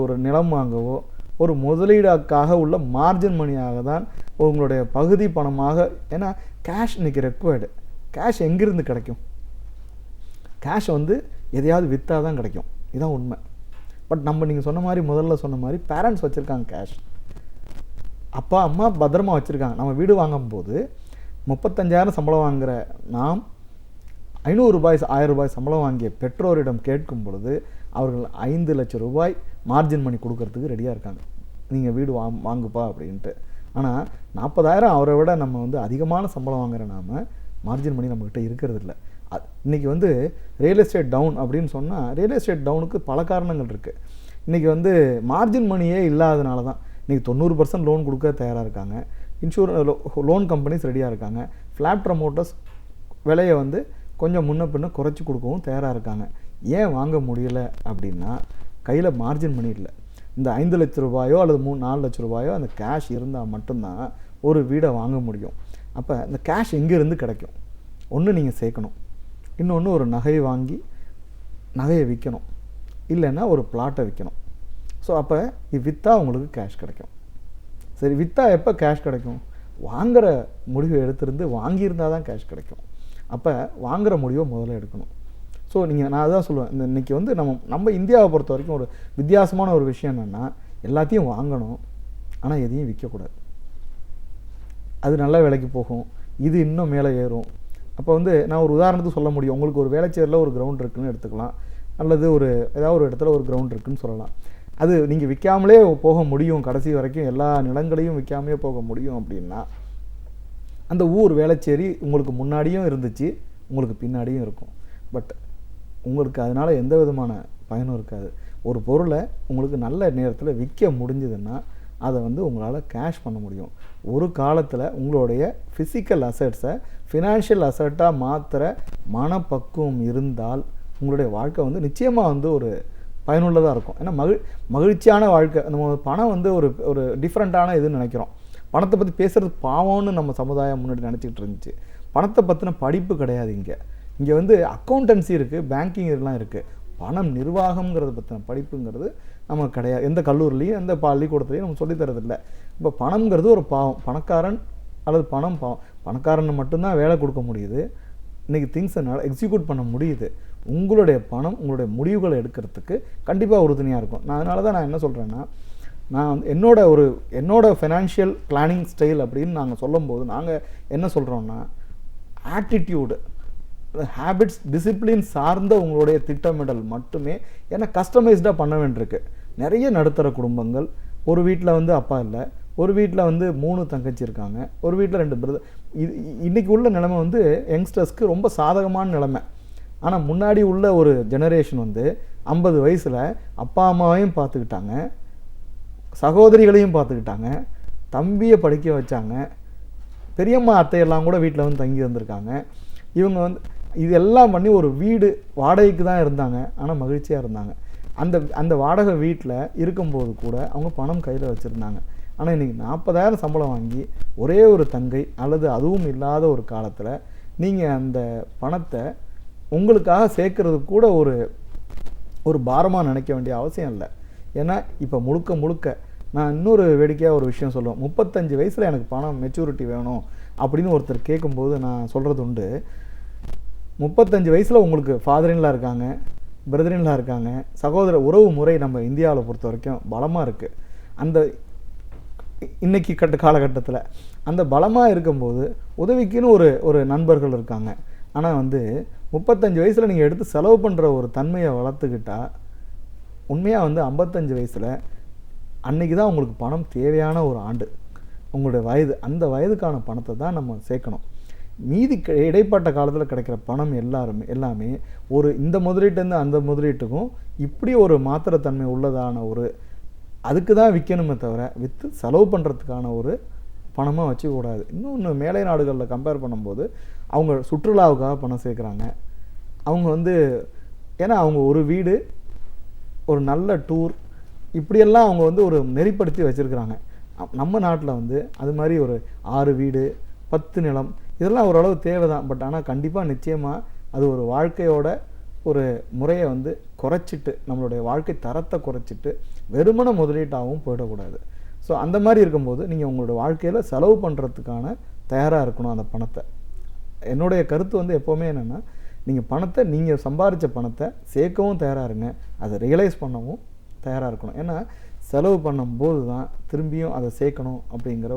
ஒரு நிலம் வாங்கவோ, ஒரு முதலீடாக்காக உள்ள மார்ஜின் மணியாக தான் உங்களுடைய பகுதி பணமாக. ஏன்னா கேஷ் இன்றைக்கி ரெக்வயர்டு. கேஷ் எங்கிருந்து கிடைக்கும்? கேஷ் வந்து எதையாவது விற்றா தான் கிடைக்கும். இதுதான் உண்மை. பட் நீங்கள் சொன்ன மாதிரி, முதல்ல சொன்ன மாதிரி, பேரண்ட்ஸ் வச்சுருக்காங்க கேஷ், அப்பா அம்மா பத்திரமா வச்சுருக்காங்க. நம்ம வீடு வாங்கும்போது 35,000 சம்பளம் வாங்குகிற நாம் 500 ரூபாய் 1000 ரூபாய் சம்பளம் வாங்கிய பெற்றோரிடம் கேட்கும் பொழுது அவர்கள் 5 லட்சம் ரூபாய் மார்ஜின் மணி கொடுக்கறதுக்கு ரெடியாக இருக்காங்க, நீங்கள் வீடு வாங்குப்பா அப்படின்ட்டு. ஆனால் 40,000 அவரை விட நம்ம வந்து அதிகமான சம்பளம் வாங்குகிற நாம மார்ஜின் மணி நம்மக்கிட்ட இருக்கிறது இல்லை. இன்றைக்கி வந்து ரியல் எஸ்டேட் டவுன் அப்படின்னு சொன்னால், ரியல் எஸ்டேட் டவுனுக்கு பல காரணங்கள் இருக்குது. இன்றைக்கி வந்து மார்ஜின் மணியே இல்லாதனால தான் இன்றைக்கி 90% லோன் கொடுக்க தயாராக இருக்காங்க. லோன் கம்பெனிஸ் ரெடியாக இருக்காங்க. ஃப்ளாட் ப்ரமோட்டர்ஸ் விலையை வந்து கொஞ்சம் முன்ன பின்ன குறைச்சி கொடுக்கவும் தயாராக இருக்காங்க. ஏன் வாங்க முடியல அப்படின்னா, கையில் மார்ஜின் மணி இல்லை. இந்த 5 லட்ச ரூபாயோ அல்லது 4 லட்ச ரூபாயோ அந்த கேஷ் இருந்தால் மட்டும்தான் ஒரு வீடை வாங்க முடியும். அப்போ இந்த கேஷ் எங்கேருந்து கிடைக்கும்? ஒன்று நீங்கள் சேர்க்கணும், இன்னொன்று ஒரு நகையை வாங்கி நகையை விற்கணும், இல்லைன்னா ஒரு பிளாட்டை விற்கணும். ஸோ அப்போ இது விற்றா உங்களுக்கு கேஷ் கிடைக்கும். சரி, விற்றா எப்போ கேஷ் கிடைக்கும்? வாங்குகிற முடிவை எடுத்திருந்து வாங்கியிருந்தால் தான் கேஷ் கிடைக்கும். அப்போ வாங்குகிற முடிவை முதல்ல எடுக்கணும். ஸோ நான் அதான் சொல்லுவேன், இன்றைக்கி வந்து நம்ம இந்தியாவை பொறுத்த வரைக்கும் ஒரு வித்தியாசமான ஒரு விஷயம் என்னென்னா, எல்லாத்தையும் வாங்கணும், ஆனால் எதையும் விற்கக்கூடாது. அது நல்ல விலைக்கு போகும், இது இன்னும் மேலே ஏறும். அப்போ வந்து நான் ஒரு உதாரணத்துக்கு சொல்ல முடியும். உங்களுக்கு ஒரு வேளச்சேரியில் ஒரு கிரவுண்ட் இருக்குதுன்னு எடுத்துக்கலாம், அல்லது ஏதாவது ஒரு இடத்துல ஒரு கிரவுண்ட் இருக்குதுன்னு சொல்லலாம். அது நீங்கள் விற்காமலே போக முடியும், கடைசி வரைக்கும் எல்லா நிலங்களையும் விற்காமலே போக முடியும் அப்படின்னா, அந்த ஊர் வேளச்சேரி உங்களுக்கு முன்னாடியும் இருந்துச்சு, உங்களுக்கு பின்னாடியும் இருக்கும். பட் உங்களுக்கு அதனால் எந்த விதமான பயனும் இருக்காது. ஒரு பொருளை உங்களுக்கு நல்ல நேரத்தில் விற்க முடிஞ்சதுன்னா அதை வந்து உங்களால் கேஷ் பண்ண முடியும். ஒரு காலத்தில் உங்களுடைய ஃபிசிக்கல் அசட்ஸை ஃபினான்ஷியல் அசட்டாக மாற்றுற மனப்பக்குவம் இருந்தால் உங்களுடைய வாழ்க்கை வந்து நிச்சயமாக வந்து ஒரு பயனுள்ளதாக இருக்கும். ஏன்னா மகிழ்ச்சியான வாழ்க்கை. நம்ம பணம் வந்து ஒரு டிஃப்ரெண்ட்டான இதுன்னு நினைக்கிறோம். பணத்தை பற்றி பேசுகிறது பாவம்னு நம்ம சமுதாயம் முன்னாடி நினச்சிக்கிட்டு இருந்துச்சு. பணத்தை பற்றின படிப்பு கிடையாது. இங்கே வந்து அக்கௌண்டன்சி இருக்குது, பேங்கிங் இதெல்லாம் இருக்குது. பணம் நிர்வாகம்ங்கிறத பற்றின படிப்புங்கிறது நமக்கு கிடையாது. எந்த கல்லூரிலையும் எந்த பள்ளிக்கூடத்துலையும் நம்ம சொல்லித்தரதில்லை. இப்போ பணம்ங்கிறது ஒரு பாவம். பணக்காரன் அல்லது பணம் பாவம். பணக்காரன் மட்டும்தான் வேலை கொடுக்க முடியுது, இன்றைக்கி திங்ஸை எக்ஸிக்யூட் பண்ண முடியுது. உங்களுடைய பணம் உங்களுடைய முடிவுகளை எடுக்கிறதுக்கு கண்டிப்பாக உறுதுணையாக இருக்கும். அதனால தான் நான் என்ன சொல்கிறேன்னா, நான் வந்து என்னோட ஃபைனான்ஷியல் பிளானிங் ஸ்டைல் அப்படின்னு நாங்கள் சொல்லும்போது நாங்கள் என்ன சொல்கிறோன்னா, ஆட்டிடியூடு, ஹேபிட்ஸ், டிசிப்ளின் சார்ந்த உங்களுடைய திட்டமிடல் மட்டுமே. ஏன்னா கஸ்டமைஸ்டாக பண்ண வேண்டியிருக்கு. நிறைய நடுத்தர குடும்பங்கள், ஒரு வீட்டில் வந்து அப்பா இல்லை, ஒரு வீட்டில் வந்து 3 தங்கச்சி இருக்காங்க, ஒரு வீட்டில் 2 பிரதர். இன்றைக்கி உள்ள நிலைமை வந்து யங்ஸ்டர்ஸ்க்கு ரொம்ப சாதகமான நிலைமை. ஆனால் முன்னாடி உள்ள ஒரு ஜெனரேஷன் வந்து 50 வயசில் அப்பா அம்மாவையும் பார்த்துக்கிட்டாங்க, சகோதரிகளையும் பார்த்துக்கிட்டாங்க, தம்பியை படிக்க வச்சாங்க, பெரியம்மா அத்தையெல்லாம் கூட வீட்டில் வந்து தங்கி வந்திருக்காங்க. இவங்க வந்து இதெல்லாம் பண்ணி ஒரு வீடு வாடகைக்கு தான் இருந்தாங்க, ஆனால் மகிழ்ச்சியாக இருந்தாங்க. அந்த வாடகை வீட்டில் இருக்கும்போது கூட அவங்க பணம் கையில் வச்சுருந்தாங்க. ஆனால் இன்றைக்கி 40,000 சம்பளம் வாங்கி ஒரே ஒரு தங்கை அல்லது அதுவும் இல்லாத ஒரு காலத்தில் நீங்கள் அந்த பணத்தை உங்களுக்காக சேர்க்கறது கூட ஒரு பாரமாக நினைக்க வேண்டிய அவசியம் இல்லை. ஏன்னா இப்போ முழுக்க நான் இன்னொரு வேடிக்கையாக ஒரு விஷயம் சொல்லுவேன். 35 வயசில் எனக்கு பணம் மெச்சூரிட்டி வேணும் அப்படின்னு ஒருத்தர் கேட்கும்போது நான் சொல்கிறது உண்டு, 35 வயசில் உங்களுக்கு ஃபாதரின்லாம் இருக்காங்க, பிரதரின்லாம் இருக்காங்க, சகோதர உறவு முறை நம்ம இந்தியாவில் பொறுத்த வரைக்கும் பலமாக இருக்குது. அந்த இன்னைக்கு காலகட்டத்தில் அந்த பலமாக இருக்கும்போது உதவிக்குன்னு ஒரு நண்பர்கள் இருக்காங்க. ஆனால் 35 வயசில் நீங்கள் எடுத்து செலவு பண்ணுற ஒரு தன்மையை வளர்த்துக்கிட்டா உண்மையாக 55 வயசில் அன்றைக்கி தான் உங்களுக்கு பணம் தேவையான ஒரு ஆண்டு, உங்களுடைய வயது, அந்த வயதுக்கான பணத்தை தான் நம்ம சேர்க்கணும். மீதி இடைப்பட்ட காலத்தில் கிடைக்கிற பணம் எல்லாமே ஒரு இந்த முதலீட்டுலேருந்து அந்த முதலீட்டுக்கும் இப்படி ஒரு மாத்திரத்தன்மை உள்ளதான அதுக்கு தான் விற்கணுமே தவிர விற்று செலவு பண்ணுறதுக்கான ஒரு பணமாக வச்சுக்கூடாது. இன்னொன்று, மேலை நாடுகளில் கம்பேர் பண்ணும்போது அவங்க சுற்றுலாவுக்காக பணம் சேர்க்குறாங்க. அவங்க ஏன்னா அவங்க ஒரு வீடு, ஒரு நல்ல டூர், இப்படியெல்லாம் அவங்க ஒரு நெறிப்படுத்தி வச்சுருக்குறாங்க. நம்ம நாட்டில் அது மாதிரி ஒரு 6 வீடு 10 நிலம் இதெல்லாம் ஓரளவு தேவை தான். பட் ஆனால் கண்டிப்பாக நிச்சயமாக அது ஒரு வாழ்க்கையோட ஒரு முறையை குறைச்சிட்டு, நம்மளுடைய வாழ்க்கை தரத்தை குறைச்சிட்டு வெறுமன முதலீட்டாகவும் போயிடக்கூடாது. ஸோ அந்த மாதிரி இருக்கும்போது நீங்கள் உங்களோட வாழ்க்கையில் செலவு பண்ணுறதுக்கான தயாராக இருக்கணும். அந்த பணத்தை, என்னுடைய கருத்து எப்போவுமே என்னென்னா, நீங்கள் பணத்தை, நீங்கள் சம்பாதிச்ச பணத்தை சேர்க்கவும் தயாராக இருங்க, அதை ரியலைஸ் பண்ணவும் தயாராக இருக்கணும். ஏன்னா செலவு பண்ணும்போது தான் திரும்பியும் அதை சேர்க்கணும் அப்படிங்கிற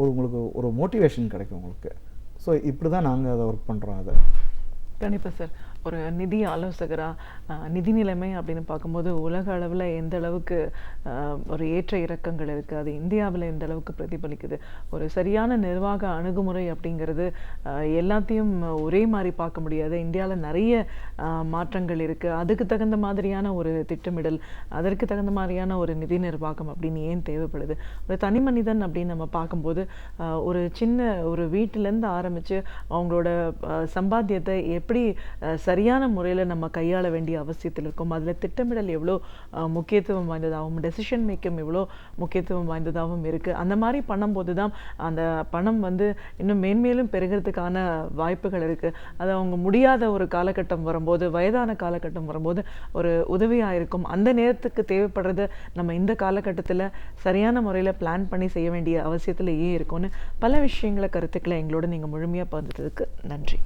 உங்களுக்கு ஒரு மோட்டிவேஷன் கிடைக்கும் உங்களுக்கு. ஸோ இப்படி தான் நாங்கள் அதை ஒர்க் பண்ணுறோம். அதை கண்டிப்பாக சார், ஒரு நிதி ஆலோசகராக நிதி நிலைமை அப்படின்னு பார்க்கும்போது உலக அளவில் எந்த அளவுக்கு ஒரு ஏற்ற இறக்கங்கள் இருக்குது, அது இந்தியாவில் எந்த அளவுக்கு பிரதிபலிக்குது, ஒரு சரியான நிர்வாக அணுகுமுறை அப்படிங்கிறது எல்லாத்தையும் ஒரே மாதிரி பார்க்க முடியாது. இந்தியாவில் நிறைய மாற்றங்கள் இருக்குது. அதுக்கு தகுந்த மாதிரியான ஒரு திட்டமிடல், அதற்கு தகுந்த மாதிரியான ஒரு நிதி நிர்வாகம் அப்படின்னு ஏன் தேவைப்படுது? ஒரு தனி மனிதன் அப்படின்னு நம்ம பார்க்கும்போது ஒரு சின்ன ஒரு வீட்டிலேருந்து ஆரம்பித்து அவங்களோட சம்பாத்தியத்தை எப்படி சரியான முறையில் நம்ம கையாள வேண்டிய அவசியத்தில் இருக்கும். அதில் திட்டமிடல் எவ்வளோ முக்கியத்துவம் வாய்ந்ததாகவும், டெசிஷன் மேக்கிங் எவ்வளோ முக்கியத்துவம் வாய்ந்ததாகவும் இருக்குது. அந்த மாதிரி பண்ணும்போது தான் அந்த பணம் இன்னும் மேன்மேலும் பெருகிறதுக்கான வாய்ப்புகள் இருக்குது. அது அவங்க முடியாத ஒரு காலகட்டம் வரும்போது, வயதான காலகட்டம் வரும்போது ஒரு உதவியாக இருக்கும். அந்த நேரத்துக்கு தேவைப்படுறது நம்ம இந்த காலகட்டத்தில் சரியான முறையில் பிளான் பண்ணி செய்ய வேண்டிய அவசியத்தில் ஏன் இருக்கும்னு பல விஷயங்களை, கருத்துக்களை எங்களோட நீங்கள் முழுமையாக பகிர்ந்ததுக்கு நன்றி.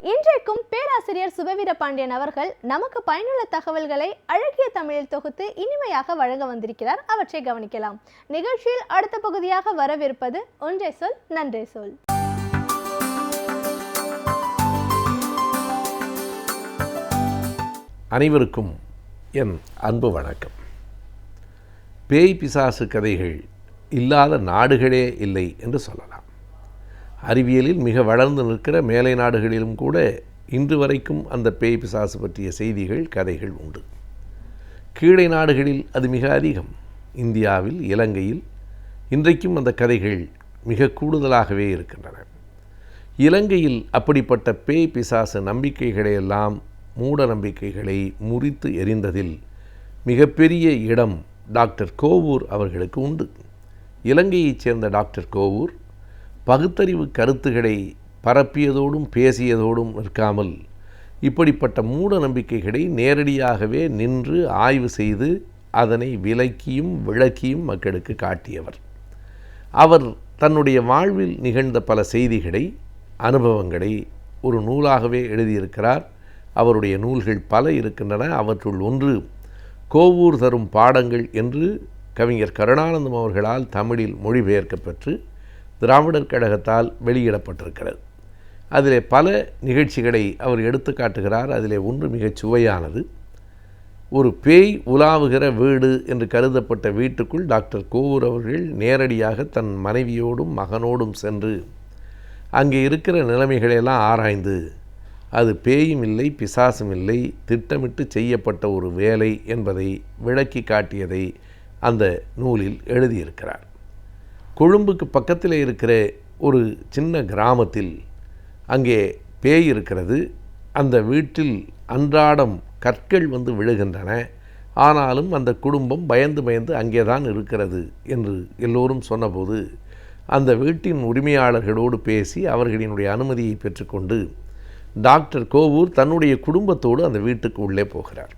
இன்றைக்கும் பேராசிரியர் சுபவீர பாண்டியன் அவர்கள் நமக்கு பயனுள்ள தகவல்களை அழகிய தமிழில் தொகுத்து இனிமையாக வழங்க வந்திருக்கிறார். அவற்றை கவனிக்கலாம். நிகழ்ச்சியில் அடுத்த பகுதியாக வரவிருப்பது ஒன்றை சொல் நன்றே சொல். அனைவருக்கும் என் அன்பு வணக்கம். பேய் பிசாசு கதைகள் இல்லாத நாடுகளே இல்லை என்று சொல்லலாம். அறிவியலில் மிக வளர்ந்து நிற்கிற மேலை நாடுகளிலும் கூட இன்று வரைக்கும் அந்த பேய் பிசாசு பற்றிய செய்திகள், கதைகள் உண்டு. கீழே நாடுகளில் அது மிக அதிகம். இந்தியாவில், இலங்கையில் இன்றைக்கும் அந்த கதைகள் மிக கூடுதலாகவே இருக்கின்றன. இலங்கையில் அப்படிப்பட்ட பேய் பிசாசு நம்பிக்கைகளையெல்லாம், மூட நம்பிக்கைகளை முறித்து எறிந்ததில் மிகப்பெரிய இடம் டாக்டர் கோவூர் அவர்களுக்கு உண்டு. இலங்கையைச் சேர்ந்த டாக்டர் கோவூர் பகுத்தறிவு கருத்துக்களை பரப்பியதோடும் பேசியதோடும் நிற்காமல் இப்படிப்பட்ட மூட நம்பிக்கைகளை நேரடியாகவே நின்று ஆய்வு செய்து அதனை விளக்கியும் விளக்கியும் மக்களுக்கு காட்டியவர். அவர் தன்னுடைய வாழ்வில் நிகழ்ந்த பல செய்திகளை, அனுபவங்களை ஒரு நூலாகவே எழுதியிருக்கிறார். அவருடைய நூல்கள் பல இருக்கின்றன. அவற்றுள் ஒன்று கோவூர் தரும் பாடங்கள் என்று கவிஞர் கருணானந்தம் அவர்களால் தமிழில் மொழிபெயர்க்கப்பெற்று திராவிடர் கழகத்தால் வெளியிடப்பட்டிருக்கிறது. அதிலே பல நிகழ்ச்சிகளை அவர் எடுத்து காட்டுகிறார். அதிலே ஒன்று மிகச் சுவையானது. ஒரு பேய் உலாவுகிற வீடு என்று கருதப்பட்ட வீட்டுக்குள் டாக்டர் கோவூர் அவர்கள் நேரடியாக தன் மனைவியோடும் மகனோடும் சென்று அங்கே இருக்கிற நிலைமைகளெல்லாம் ஆராய்ந்து, அது பேயும் இல்லை, பிசாசும் இல்லை, திட்டமிட்டு செய்யப்பட்ட ஒரு வேலை என்பதை விளக்கி காட்டியதை அந்த நூலில் எழுதியிருக்கிறார். கொழும்புக்கு பக்கத்தில் இருக்கிற ஒரு சின்ன கிராமத்தில் அங்கே பேய் இருக்கிறது. அந்த வீட்டில் அன்றாடம் கற்கள் விழுகின்றன. ஆனாலும் அந்த குடும்பம் பயந்து பயந்து அங்கே தான் இருக்கிறது என்று எல்லோரும் சொன்னபோது அந்த வீட்டின் உரிமையாளர்களோடு பேசி அவர்களினுடைய அனுமதியை பெற்றுக்கொண்டு டாக்டர் கோவூர் தன்னுடைய குடும்பத்தோடு அந்த வீட்டுக்கு உள்ளே போகிறார்.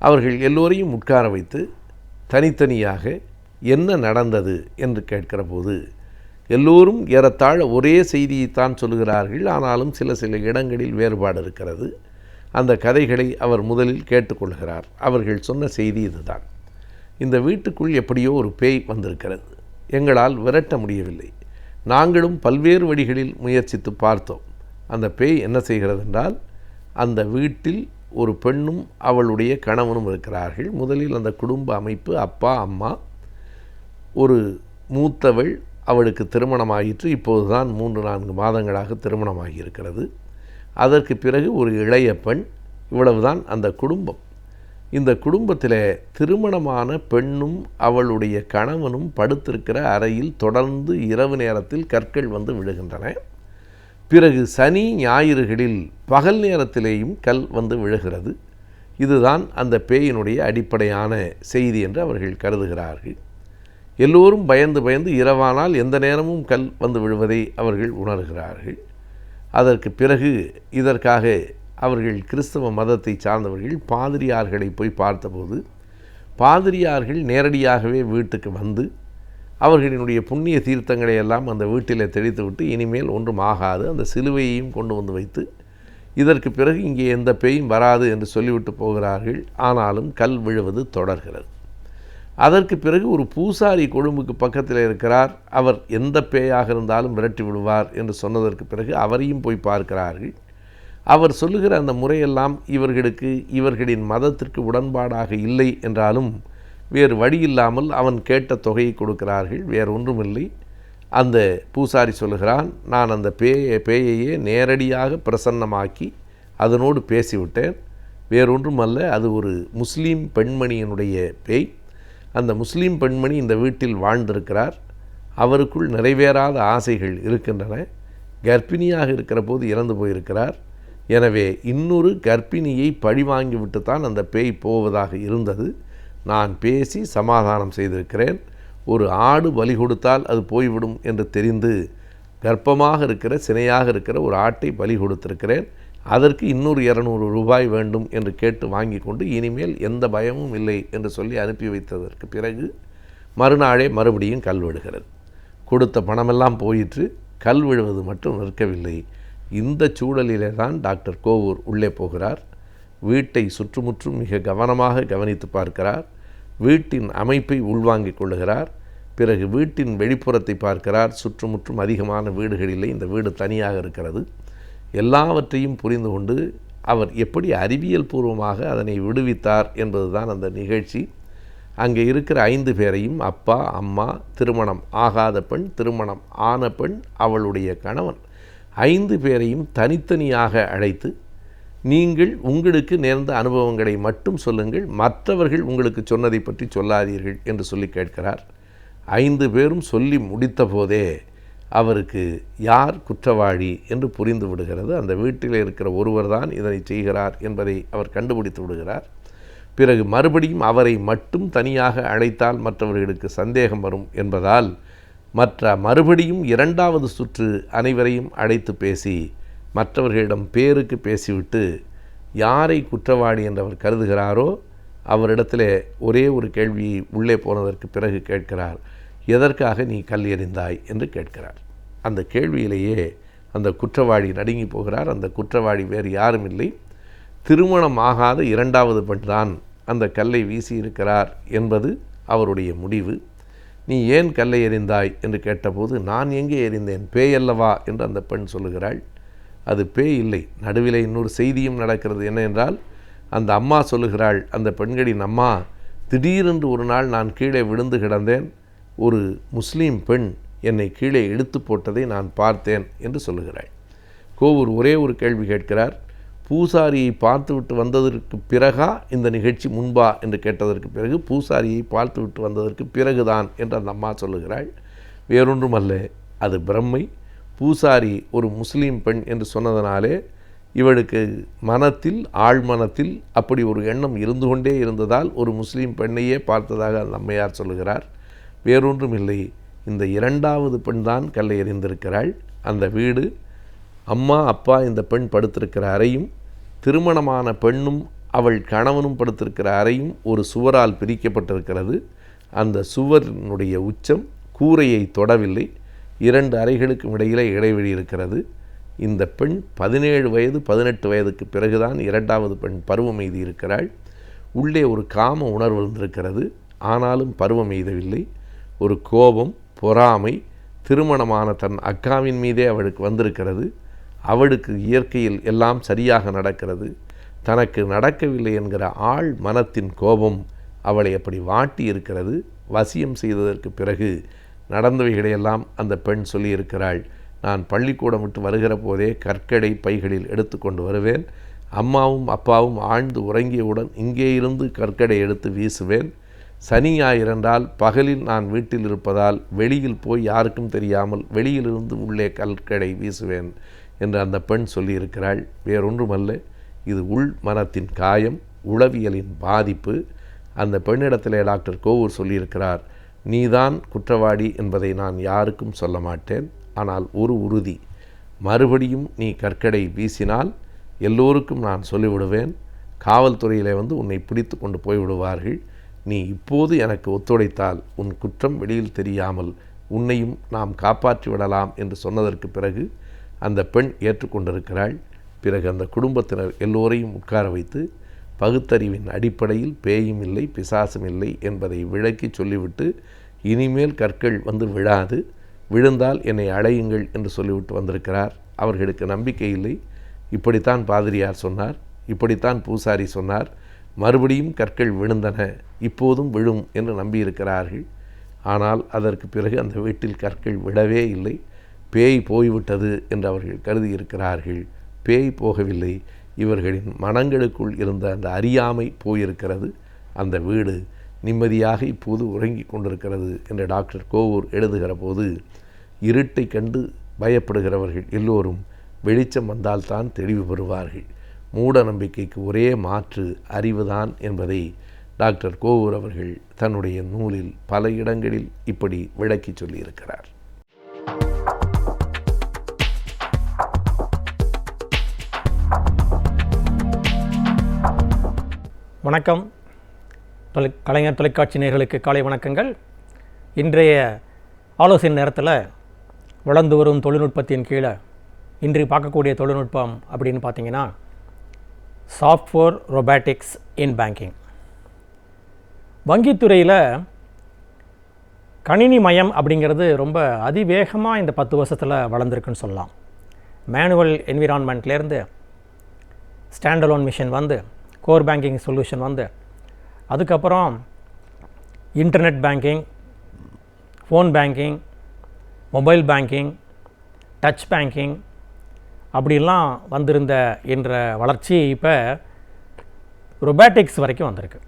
அவர்கள் எல்லோரையும் உட்கார வைத்து தனித்தனியாக என்ன நடந்தது என்று கேட்கிற போது எல்லோரும் ஏறத்தாழ ஒரே செய்தியைத்தான் சொல்கிறார்கள். ஆனாலும் சில இடங்களில் வேறுபாடு இருக்கிறது. அந்த கதைகளை அவர் முதலில் கேட்டுக்கொள்கிறார். அவர்கள் சொன்ன செய்தி இதுதான்: இந்த வீட்டுக்குள் எப்படியோ ஒரு பேய் வந்திருக்கிறது. எங்களால் விரட்ட முடியவில்லை. நாங்களும் பல்வேறு வழிகளில் முயற்சித்து பார்த்தோம். அந்த பேய் என்ன செய்கிறது என்றால், அந்த வீட்டில் ஒரு பெண்ணும் அவளுடைய கணவனும் இருக்கிறார்கள். முதலில் அந்த குடும்ப அமைப்பு அப்பா அம்மா, ஒரு மூத்தவள், அவளுக்கு திருமணமாயிற்று. இப்போது தான் 3-4 மாதங்களாக திருமணமாகி இருக்கிறது. அதற்கு பிறகு ஒரு இளைய பெண். இவ்வளவுதான் அந்த குடும்பம். இந்த குடும்பத்தில் திருமணமான பெண்ணும் அவளுடைய கணவனும் படுத்திருக்கிற அறையில் தொடர்ந்து இரவு நேரத்தில் கற்கள் வந்து விழுகின்றன. பிறகு சனி ஞாயிறுகளில் பகல் நேரத்திலேயும் கல் வந்து விழுகிறது. இதுதான் அந்த பேயினுடைய அடிப்படையான செய்தி என்று அவர்கள் கருதுகிறார்கள். எல்லோரும் பயந்து பயந்து இரவானால் எந்த நேரமும் கல் வந்து விழுவதை அவர்கள் உணர்கிறார்கள். அதற்கு பிறகு இதற்காக அவர்கள் கிறிஸ்தவ மதத்தை சார்ந்தவர்கள் பாதிரியார்களை போய் பார்த்தபோது பாதிரியார்கள் நேரடியாகவே வீட்டுக்கு வந்து அவர்களினுடைய புண்ணிய தீர்த்தங்களை எல்லாம் அந்த வீட்டில் தெளித்துவிட்டு இனிமேல் ஒன்றும் ஆகாது, அந்த சிலுவையையும் கொண்டு வந்து வைத்து இதற்கு பிறகு இங்கே எந்த பேயும் வராது என்று சொல்லிவிட்டு போகிறார்கள். ஆனாலும் கல் விழுவது தொடர்கிறது. அதற்கு பிறகு ஒரு பூசாரி கொழும்புக்கு பக்கத்தில் இருக்கிறார். அவர் எந்த பேயாக இருந்தாலும் விரட்டி விடுவார் என்று சொன்னதற்கு பிறகு அவரையும் போய் பார்க்கிறார்கள். அவர் சொல்லுகிற அந்த முறையெல்லாம் இவர்களுக்கு இவர்களின் மதத்திற்கு உடன்பாடாக இல்லை என்றாலும் வேறு வழி இல்லாமல் அவன் கேட்ட தொகையை கொடுக்கிறார்கள். வேறு ஒன்றுமில்லை. அந்த பூசாரி சொல்லுகிறான், நான் அந்த பேயையே நேரடியாக பிரசன்னமாக்கி அதனோடு பேசிவிட்டேன். வேறொன்றுமல்ல, அது ஒரு முஸ்லீம் பெண்மணியினுடைய பேய். அந்த முஸ்லீம் பெண்மணி இந்த வீட்டில் வாழ்ந்திருக்கிறார். அவருக்குள் நிறைவேறாத ஆசைகள் இருக்கின்றன. கர்ப்பிணியாக இருக்கிற போது இறந்து போயிருக்கிறார். எனவே இன்னொரு கர்ப்பிணியை பழிவாங்கிவிட்டு தான் அந்த பேய் போவதாக இருந்தது. நான் பேசி சமாதானம் செய்திருக்கிறேன். ஒரு ஆடு பலி கொடுத்தால் அது போய்விடும் என்று தெரிந்து கர்ப்பமாக இருக்கிற சினையாக இருக்கிற ஒரு ஆட்டை பலி கொடுத்திருக்கிறேன். அதற்கு இன்னொரு 200 ரூபாய் வேண்டும் என்று கேட்டு வாங்கி கொண்டு இனிமேல் எந்த பயமும் இல்லை என்று சொல்லி அனுப்பி வைத்ததற்கு பிறகு மறுநாளே மறுபடியும் கல் விழுகிறது. கொடுத்த பணமெல்லாம் போயிற்று. கல் விழுவது மட்டும் நிற்கவில்லை. இந்த சூழலிலே தான் டாக்டர் கோவூர் உள்ளே போகிறார். வீட்டை சுற்றுமுற்றும் மிக கவனமாக கவனித்து பார்க்கிறார். வீட்டின் அமைப்பை உள்வாங்கிக் கொள்ளுகிறார். பிறகு வீட்டின் வெளிப்புறத்தை பார்க்கிறார். சுற்றுமுற்றும் அதிகமான வீடுகள் இல்லை. இந்த வீடு தனியாக இருக்கிறது. எல்லாவற்றையும் புரிந்து கொண்டு அவர் எப்படி அறிவியல் பூர்வமாக அதனை விடுவித்தார் என்பதுதான் அந்த நிகழ்ச்சி. அங்கே இருக்கிற 5 பேரையும், அப்பா அம்மா, திருமணம் ஆகாத பெண், திருமணம் ஆன பெண், அவளுடைய கணவன், 5 பேரையும் தனித்தனியாக அழைத்து, நீங்கள் உங்களுக்கு நேர்ந்த அனுபவங்களை மட்டும் சொல்லுங்கள், மற்றவர்கள் உங்களுக்கு சொன்னதை பற்றி சொல்லாதீர்கள் என்று சொல்லி கேட்கிறார். 5 பேரும் சொல்லி முடித்த போதே அவருக்கு யார் குற்றவாளி என்று புரிந்து விடுகிறது. அந்த வீட்டில் இருக்கிற ஒருவர் தான் இதனை செய்கிறார் என்பதை அவர் கண்டுபிடித்து விடுகிறார். பிறகு மறுபடியும் அவரை மட்டும் தனியாக அழைத்தால் மற்றவர்களுக்கு சந்தேகம் வரும் என்பதால் மறுபடியும் 2வது சுற்று அனைவரையும் அழைத்து பேசி மற்றவர்களிடம் பேருக்கு பேசிவிட்டு யாரை குற்றவாளி என்று அவர் கருதுகிறாரோ அவரிடத்தில் ஒரே ஒரு கேள்வியை உள்ளே போனதற்கு பிறகு கேட்கிறார், எதற்காக நீ கல் எறிந்தாய் என்று கேட்கிறார். அந்த கேள்வியிலேயே அந்த குற்றவாளி நடுங்கி போகிறார். அந்த குற்றவாளி வேறு யாரும் இல்லை, திருமணம் ஆகாத 2வது பெண் தான் அந்த கல்லை வீசியிருக்கிறார் என்பது அவருடைய முடிவு. நீ ஏன் கல்லை எறிந்தாய் என்று கேட்டபோது, நான் எங்கே எறிந்தேன், பேய் அல்லவா என்று அந்த பெண் சொல்லுகிறாள். அது பேய் இல்லை. நடுவில் இன்னொரு செய்தியும் நடக்கிறது. என்ன என்றால், அந்த அம்மா சொல்லுகிறாள், அந்த பெண்களின் அம்மா, திடீரென்று ஒரு நாள் நான் கீழே விழுந்து கிடந்தேன், ஒரு முஸ்லீம் பெண் என்னை கீழே இழுத்து போட்டதை நான் பார்த்தேன் என்று சொல்லுகிறாள். கோவூர் ஒரே ஒரு கேள்வி கேட்கிறார், பூசாரியை பார்த்துவிட்டு வந்ததற்கு பிறகா இந்த நிகழ்ச்சி முன்பா என்று கேட்டதற்கு பிறகு பூசாரியை பார்த்துவிட்டு வந்ததற்கு பிறகுதான் என்று அந்த அம்மா சொல்லுகிறாள். வேறொன்றுமல்ல, அது பிரம்மை. பூசாரி ஒரு முஸ்லீம் பெண் என்று சொன்னதனாலே இவளுக்கு மனத்தில் ஆழ்மனத்தில் அப்படி ஒரு எண்ணம் இருந்து கொண்டே இருந்ததால் ஒரு முஸ்லீம் பெண்ணையே பார்த்ததாக அந்த அம்மையார் சொல்லுகிறார். வேறொன்றும் இல்லை, இந்த இரண்டாவது பெண் தான் கல்லை எறிந்திருக்கிறாள். அந்த வீடு, அம்மா அப்பா இந்த பெண் படுத்திருக்கிற அறையும் திருமணமான பெண்ணும் அவள் கணவனும் படுத்திருக்கிற அறையும் ஒரு சுவரால் பிரிக்கப்பட்டிருக்கிறது. அந்த சுவரினுடைய உச்சம் கூரையை தொடவில்லை. 2 அறைகளுக்கும் இடையிலே இடைவெளி இருக்கிறது. இந்த பெண் 17 வயது 18 வயதுக்கு பிறகுதான் இரண்டாவது பெண் பருவம் எய்தி இருக்கிறாள். உள்ளே ஒரு காம உணர்வு இருந்திருக்கிறது, ஆனாலும் பருவம் எய்தவில்லை. ஒரு கோபம், பொறாமை திருமணமான தன் அக்காவின் மீதே அவளுக்கு வந்திருக்கிறது. அவளுக்கு இயற்கையில் எல்லாம் சரியாக நடக்கிறது, தனக்கு நடக்கவில்லை என்கிற ஆழ் மனத்தின் கோபம் அவளை அப்படி வாட்டி இருக்கிறது. வசியம் செய்ததற்கு பிறகு நடந்தவைகளையெல்லாம் அந்த பெண் சொல்லியிருக்கிறாள். நான் பள்ளிக்கூடம் விட்டு வருகிற போதே கற்கடை பைகளில் எடுத்து கொண்டு வருவேன். அம்மாவும் அப்பாவும் ஆழ்ந்து உறங்கியவுடன் இங்கே இருந்து கற்கடை எடுத்து வீசுவேன். சனி ஞாயிறென்றால் பகலில் நான் வீட்டில் இருப்பதால் வெளியில் போய் யாருக்கும் தெரியாமல் வெளியிலிருந்து உள்ளே கற்கடை வீசுவேன் என்று அந்த பெண் சொல்லியிருக்கிறாள். வேறொன்றுமல்ல, இது உள் மனத்தின் காயம், உளவியலின் பாதிப்பு. அந்த பெண்ணிடத்திலே டாக்டர் கோவூர் சொல்லியிருக்கிறார், நீதான் குற்றவாளி என்பதை நான் யாருக்கும் சொல்ல மாட்டேன். ஆனால் ஒரு உறுதி, மறுபடியும் நீ கற்கடை வீசினால் எல்லோருக்கும் நான் சொல்லிவிடுவேன். காவல்துறையிலே வந்து உன்னை பிடித்து கொண்டு போய்விடுவார்கள். நீ இப்போது எனக்கு ஒத்துழைத்தால் உன் குற்றம் வெளியில் தெரியாமல் உன்னையும் நாம் காப்பாற்றி விடலாம் என்று சொன்னதற்கு பிறகு அந்த பெண் ஏற்றுக்கொண்டிருக்கிறாள். பிறகு அந்த குடும்பத்தினர் எல்லோரையும் உட்கார வைத்து பகுத்தறிவின் அடிப்படையில் பேயும் இல்லை பிசாசும் இல்லை என்பதை விளக்கி சொல்லிவிட்டு, இனிமேல் கற்கள் வந்து விழாது, விழுந்தால் என்னை அழையுங்கள் என்று சொல்லிவிட்டு வந்திருக்கிறார். அவர்களுக்கு நம்பிக்கை இல்லை. இப்படித்தான் பாதிரியார் சொன்னார், இப்படித்தான் பூசாரி சொன்னார், மறுபடியும் கற்கள் விழுந்தன, இப்போதும் விழும் என்று நம்பியிருக்கிறார்கள். ஆனால் அதற்கு பிறகு அந்த வீட்டில் கற்கள் விழவே இல்லை. பேய் போய்விட்டது என்று அவர்கள் கருதியிருக்கிறார்கள். பேய் போகவில்லை, இவர்களின் மனங்களுக்குள் இருந்த அந்த அறியாமை போயிருக்கிறது. அந்த வீடு நிம்மதியாக இப்போது உறங்கி கொண்டிருக்கிறது என்று டாக்டர் கோவூர் எழுதுகிற போது, இருட்டை கண்டு பயப்படுகிறவர்கள் எல்லோரும் வெளிச்சம் வந்தால்தான் தெளிவு பெறுவார்கள். மூட நம்பிக்கைக்கு ஒரே மாற்று அறிவுதான் என்பதை டாக்டர் கோவூர் அவர்கள் தன்னுடைய நூலில் பல இடங்களில் இப்படி விளக்கி சொல்லியிருக்கிறார். வணக்கம். கலைஞர் தொலைக்காட்சி நேயர்களுக்கு காலை வணக்கங்கள். இன்றைய ஆலோசனை நேரத்தில் வளர்ந்து வரும் தொழில்நுட்பத்தின் கீழே இன்று பார்க்கக்கூடிய தொழில்நுட்பம் அப்படின்னு பார்த்தீங்கன்னா சாஃப்ட்வேர் ரொபாட்டிக்ஸ் இன் பேங்கிங். வங்கித்துறையில் கணினி மயம் அப்படிங்கிறது ரொம்ப அதிவேகமாக இந்த 10 வருஷத்தில் வளர்ந்துருக்குன்னு சொல்லலாம். மேனுவல் என்விரான்மெண்ட்லேருந்து ஸ்டாண்டலோன் மிஷின் வந்து கோர் பேங்கிங் சொல்யூஷன் வந்து, அதுக்கப்புறம் internet banking, phone banking, mobile banking, touch banking அப்படிலாம் வந்திருந்த என்ற வளர்ச்சி இப்போ ரொபாட்டிக்ஸ் வரைக்கும் வந்திருக்கு.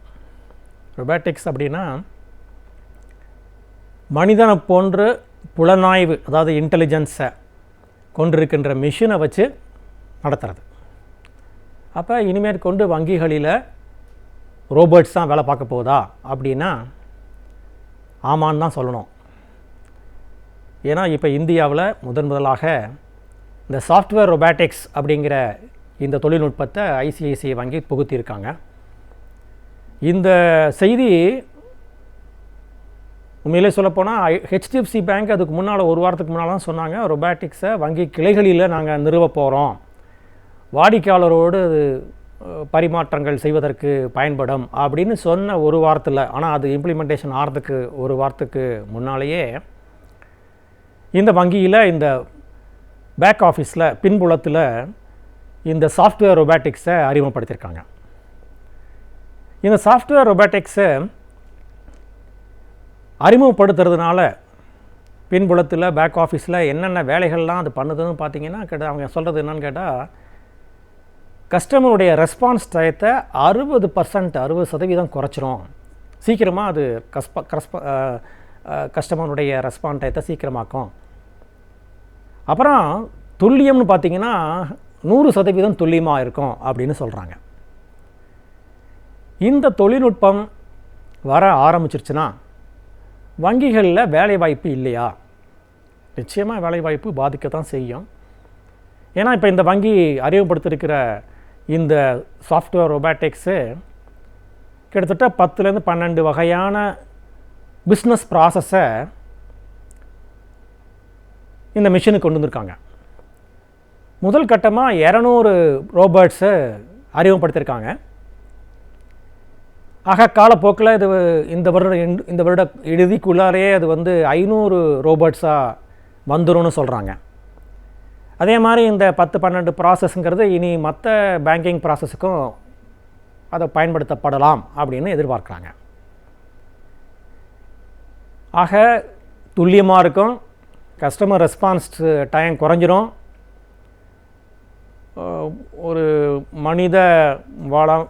ரொபாட்டிக்ஸ் அப்படின்னா மனிதனை போன்று புலனாய்வு, அதாவது இன்டெலிஜென்ஸை கொண்டிருக்கின்ற மிஷினை வச்சு நடத்துறது. அப்போ இனிமேல் கொண்டு வங்கிகளில் ரோபோட்ஸ் தான் வேலை பார்க்க போகுதா அப்படின்னா ஆமான்னு தான் சொல்லணும். ஏன்னா இப்போ இந்தியாவில் முதலாக இந்த சாஃப்ட்வேர் ரொபாட்டிக்ஸ் அப்படிங்கிற இந்த தொழில்நுட்பத்தை ஐசிஐசிஐ வங்கி புகுத்தியிருக்காங்க. இந்த செய்தி உண்மையிலே சொல்லப்போனால் ஹெச்டிஎஃப்சி பேங்க் அதுக்கு முன்னால் ஒரு வாரத்துக்கு முன்னால் தான் சொன்னாங்க, ரொபாட்டிக்ஸை வங்கி கிளைகளில் நாங்கள் நிறுவ போகிறோம், வாடிக்கையாளரோடு பரிமாற்றங்கள் செய்வதற்கு பயன்படும் அப்படின்னு சொன்ன ஒரு வாரத்தில். ஆனால் அது இம்ப்ளிமெண்டேஷன் ஆகிறதுக்கு ஒரு வாரத்துக்கு முன்னாலேயே இந்த வங்கியில் இந்த பேக் ஆஃபீஸில் பின்புலத்தில் இந்த சாஃப்ட்வேர் ரொபாட்டிக்ஸை அறிமுகப்படுத்தியிருக்காங்க. இந்த சாஃப்ட்வேர் ரொபாட்டிக்ஸை அறிமுகப்படுத்துறதுனால பின்புலத்தில் பேக் ஆஃபீஸில் என்னென்ன வேலைகள்லாம் அது பண்ணுதுன்னு பார்த்தீங்கன்னா, அவங்க சொல்கிறது என்னன்னு கேட்டால், கஸ்டமருடைய ரெஸ்பான்ஸ் டயத்தை 60% குறைச்சிரும். சீக்கிரமாக அது கஸ்டமருடைய ரெஸ்பான்ஸ் டயத்தை சீக்கிரமாக்கும். அப்புறம் துல்லியம்னு பார்த்தீங்கன்னா 100% துல்லியமாக இருக்கும் அப்படின்னு சொல்கிறாங்க. இந்த தொழில்நுட்பம் வர ஆரம்பிச்சிருச்சுன்னா வங்கிகளில் வேலைவாய்ப்பு இல்லையா? நிச்சயமாக வேலைவாய்ப்பு பாதிக்கத்தான் செய்யும். ஏன்னா இப்போ இந்த வங்கி அறிமுகப்படுத்தியிருக்கிற இந்த சாஃப்ட்வேர் ரொபாட்டிக்ஸு கிட்டத்தட்ட 10லேருந்து 12 வகையான பிஸ்னஸ் ப்ராசஸை இந்த மிஷினுக்கு கொண்டு வந்திருக்காங்க. முதல் கட்டமாக 200 ரோபோட்ஸை அறிமுகப்படுத்தியிருக்காங்க. ஆக காலப்போக்கில் இது இந்த வருட இறுதிக்குள்ளாரே அது 500 ரோபோட்ஸாக வந்துரும்னு சொல்கிறாங்க. அதே மாதிரி இந்த 10-12 ப்ராசஸ்ங்கிறது இனி மற்ற பேங்கிங் ப்ராசஸுக்கும் அதை பயன்படுத்தப்படலாம் அப்படின்னு எதிர்பார்க்குறாங்க. ஆக துல்லியமாக இருக்கும், கஸ்டமர் ரெஸ்பான்ஸ் டைம் குறைஞ்சிரும், ஒரு மனித வளம்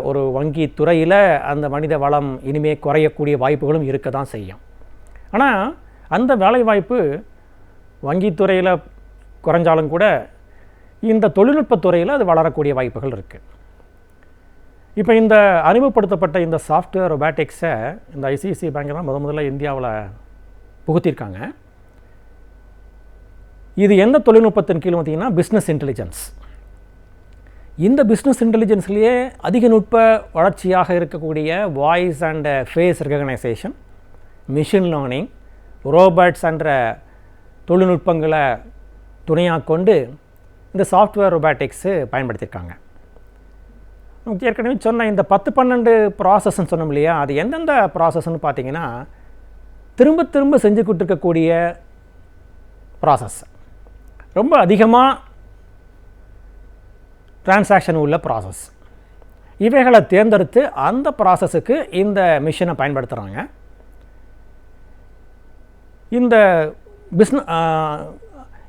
ஒரு வங்கி துறையில் அந்த மனித வளம் இனிமேல் குறையக்கூடிய வாய்ப்புகளும் இருக்க தான் செய்யும். ஆனால் அந்த வேலைவாய்ப்பு வங்கித்துறையில் குறைஞ்சாலும் கூட இந்த தொழில்நுட்பத்துறையில் அது வளரக்கூடிய வாய்ப்புகள் இருக்குது. இப்போ இந்த அறிமுகப்படுத்தப்பட்ட இந்த சாஃப்ட்வேர் ரொபாட்டிக்ஸை இந்த ஐசிஐசிஐ பேங்க் தான் முதல்ல இந்தியாவில் புகுத்தியிருக்காங்க. இது எந்த தொழில்நுட்பத்தின் கீழ் பார்த்தீங்கன்னா பிஸ்னஸ் இன்டெலிஜென்ஸ். இந்த பிஸ்னஸ் இன்டெலிஜென்ஸ்லேயே அதிக நுட்ப வளர்ச்சியாக இருக்கக்கூடிய voice and face recognition, machine learning, robots என்ற தொழில்நுட்பங்களை துணையாக கொண்டு இந்த சாஃப்ட்வேர் ரொபாட்டிக்ஸு பயன்படுத்தியிருக்காங்க. ஏற்கனவே சொன்ன இந்த 10-12 ப்ராசஸ்ன்னு சொன்னோம் இல்லையா, அது எந்தெந்த ப்ராசஸ்ன்னு பார்த்தீங்கன்னா திரும்ப திரும்ப செஞ்சு கொடுத்துருக்கக்கூடிய ப்ராசஸ், ரொம்ப அதிகமாக டிரான்சாக்ஷன் உள்ள ப்ராசஸ், இவைகளை தேர்ந்தெடுத்து அந்த ப்ராசஸுக்கு இந்த மிஷினை பயன்படுத்துகிறாங்க. இந்த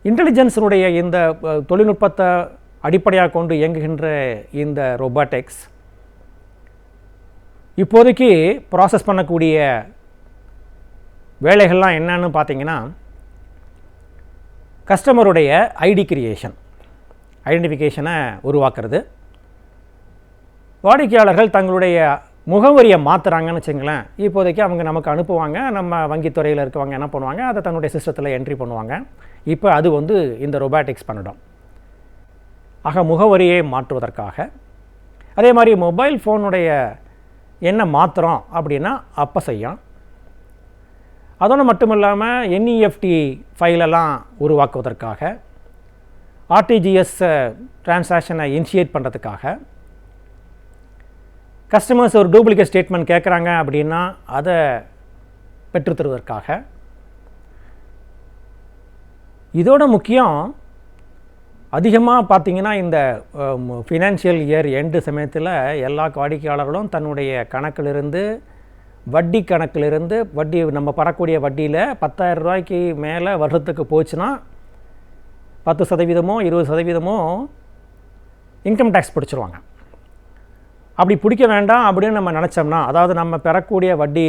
இன்டெலிஜென்ஸினுடைய இந்த தொழில்நுட்பத்தை அடிப்படையாக கொண்டு இயங்குகின்ற இந்த ரொபாட்டிக்ஸ் இப்போதைக்கு ப்ராசஸ் பண்ணக்கூடிய வேலைகள்லாம் என்னன்னு பார்த்தீங்கன்னா, கஸ்டமருடைய ஐடி கிரியேஷன், ஐடென்டிஃபிகேஷனை உருவாக்குறது, வாடிக்கையாளர்கள் தங்களுடைய முகவரியை மாற்றுறாங்கன்னு வச்சுங்களேன், இப்போதைக்கு அவங்க நமக்கு அனுப்புவாங்க, நம்ம வங்கித்துறையில் இருக்கவங்க என்ன பண்ணுவாங்க, அதை தன்னுடைய சிஸ்டத்தில் என்ட்ரி பண்ணுவாங்க. இப்போ அது இந்த ரொபாட்டிக்ஸ் பண்ணிடும். ஆக முகவரியை மாற்றுவதற்காக, அதே மாதிரி மொபைல் ஃபோனுடைய என்ன மாற்றுறோம் அப்படின்னா அப்போ செய்யும். அதோடு மட்டும் இல்லாமல் என்இஎஃப்டி ஃபைலெல்லாம் உருவாக்குவதற்காக, ஆர்டிஜிஎஸ் டிரான்சாக்ஷனை இனிஷியேட் பண்ணுறதுக்காக, கஸ்டமர்ஸ் ஒரு டூப்ளிகேட் ஸ்டேட்மெண்ட் கேட்குறாங்க அப்படின்னா அதை பெற்றுத்தருவதற்காக. இதோட முக்கியம் அதிகமாக பார்த்திங்கன்னா இந்த ஃபினான்ஷியல் இயர் எண்டு சமயத்தில் எல்லா வாடிக்கையாளர்களும் தன்னுடைய கணக்கிலிருந்து வட்டி கணக்கிலிருந்து வட்டி நம்ம பெறக்கூடிய வட்டியில் 10,000 ரூபாய்க்கு மேலே வருஷத்துக்கு போச்சுன்னா 10% 20% இன்கம் டேக்ஸ் பிடிச்சிருவாங்க. அப்படி பிடிக்க வேண்டாம் அப்படின்னு நம்ம நினச்சோம்னா, அதாவது நம்ம பெறக்கூடிய வட்டி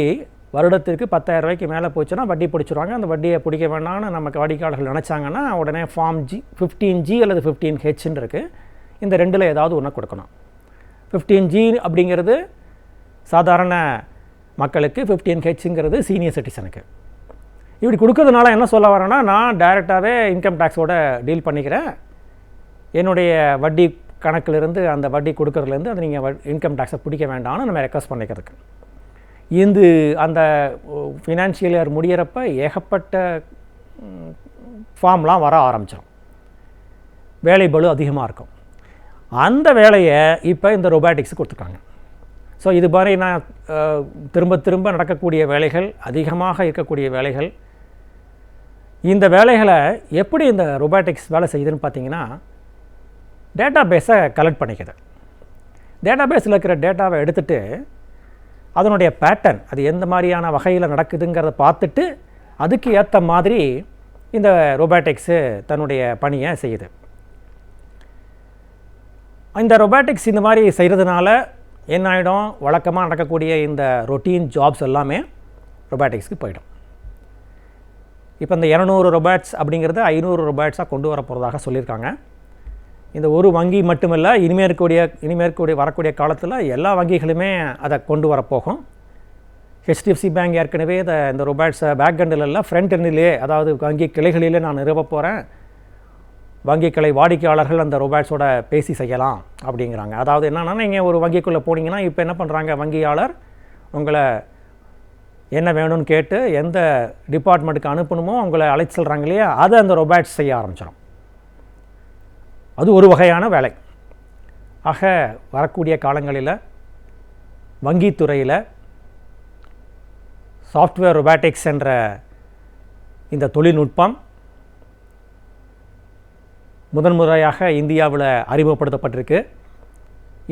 வருடத்திற்கு 10,000 ரூபாய்க்கு மேலே போச்சுன்னா வட்டி பிடிச்சிருவாங்க. அந்த வட்டியை பிடிக்க வேண்டாம்னு நமக்கு வாடிக்கையாளர்கள் நினச்சாங்கன்னா உடனே ஃபார்ம் 15G அல்லது 15Hன்னு இருக்குது. இந்த ரெண்டில் ஏதாவது ஒன்று கொடுக்கணும். 15G அப்படிங்கிறது சாதாரண மக்களுக்கு, 15Hங்கிறது சீனியர் சிட்டிசனுக்கு. இப்படி கொடுக்கறதுனால என்ன சொல்ல வரேன்னா, நான் டைரெக்டாகவே இன்கம் டேக்ஸோட டீல் பண்ணிக்கிறேன், என்னுடைய வட்டி கணக்கிலிருந்து அந்த வட்டி கொடுக்கறதுலேருந்து அதை நீங்கள் இன்கம் டேக்ஸை பிடிக்க வேண்டாம்னு நம்ம ரெக்வஸ்ட் பண்ணிக்கிறதுக்கு. அந்த ஃபினான்ஷியல் இயர் முடிகிறப்ப ஏகப்பட்ட ஃபார்ம்லாம் வர ஆரம்பிச்சிடும், வேலை பளு அதிகமாக இருக்கும். அந்த வேலையை இப்போ இந்த ரொபாட்டிக்ஸ் கொடுத்துருக்காங்க. ஸோ இது மாதிரி நான் திரும்ப திரும்ப நடக்கக்கூடிய வேலைகள், அதிகமாக இருக்கக்கூடிய வேலைகள், இந்த வேலைகளை எப்படி இந்த ரொபாட்டிக்ஸ் வேலை செய்யுதுன்னு பார்த்தீங்கன்னா, டேட்டா பேஸை கலெக்ட் பண்ணிக்குது. டேட்டா பேஸில் இருக்கிற டேட்டாவை எடுத்துகிட்டு அதனுடைய பேட்டர்ன், அது எந்த மாதிரியான வகையில் நடக்குதுங்கிறத பார்த்துட்டு அதுக்கு ஏற்ற மாதிரி இந்த ரொபாட்டிக்ஸு தன்னுடைய பணியை செய்யுது. இந்த ரொபாட்டிக்ஸ் இந்த மாதிரி செய்கிறதுனால என்ன ஆகிடும், வழக்கமாக நடக்கக்கூடிய இந்த ரொட்டீன் ஜாப்ஸ் எல்லாமே ரொபாட்டிக்ஸ்க்கு போயிடும். இப்போ இந்த 200 ரொபாட்ஸ் அப்படிங்கிறது 500 ரொபாட்ஸாக கொண்டு வர போகிறதாக சொல்லியிருக்காங்க. இந்த ஒரு வங்கி மட்டுமல்ல, இனிமேற்கூடிய வரக்கூடிய காலத்தில் எல்லா வங்கிகளுமே அதை கொண்டு வரப்போகும். ஹெச்டிஎஃப்சி பேங்க் ஏற்கனவே இந்த ரொபாட்ஸை பேக் எண்டில் இல்லை, ஃப்ரண்ட் எண்டிலே, அதாவது வங்கி கிளைகளிலே நான் நிறுவ போகிறேன். வங்கி கிளை வாடிக்கையாளர்கள் அந்த ரொபாட்ஸோட பேசி செய்யலாம் அப்படிங்கிறாங்க. அதாவது என்னென்னா, நீங்கள் ஒரு வங்கிக்குள்ளே போனீங்கன்னா இப்போ என்ன பண்ணுறாங்க, வங்கியாளர் உங்களை என்ன வேணும்னு கேட்டு எந்த டிபார்ட்மெண்ட்டுக்கு அனுப்பணுமோ உங்களை அழைச்சி சொல்கிறாங்க இல்லையா, அதை அந்த ரொபாட்ஸ் செய்ய ஆரம்பிச்சிடும். அது ஒரு வகையான வேலை. ஆக வரக்கூடிய காலங்களில் வங்கித்துறையில் சாஃப்ட்வேர் ரொபாட்டிக்ஸ் என்ற இந்த தொழில்நுட்பம் முதன்முறையாக இந்தியாவில் அறிமுகப்படுத்தப்பட்டிருக்கு.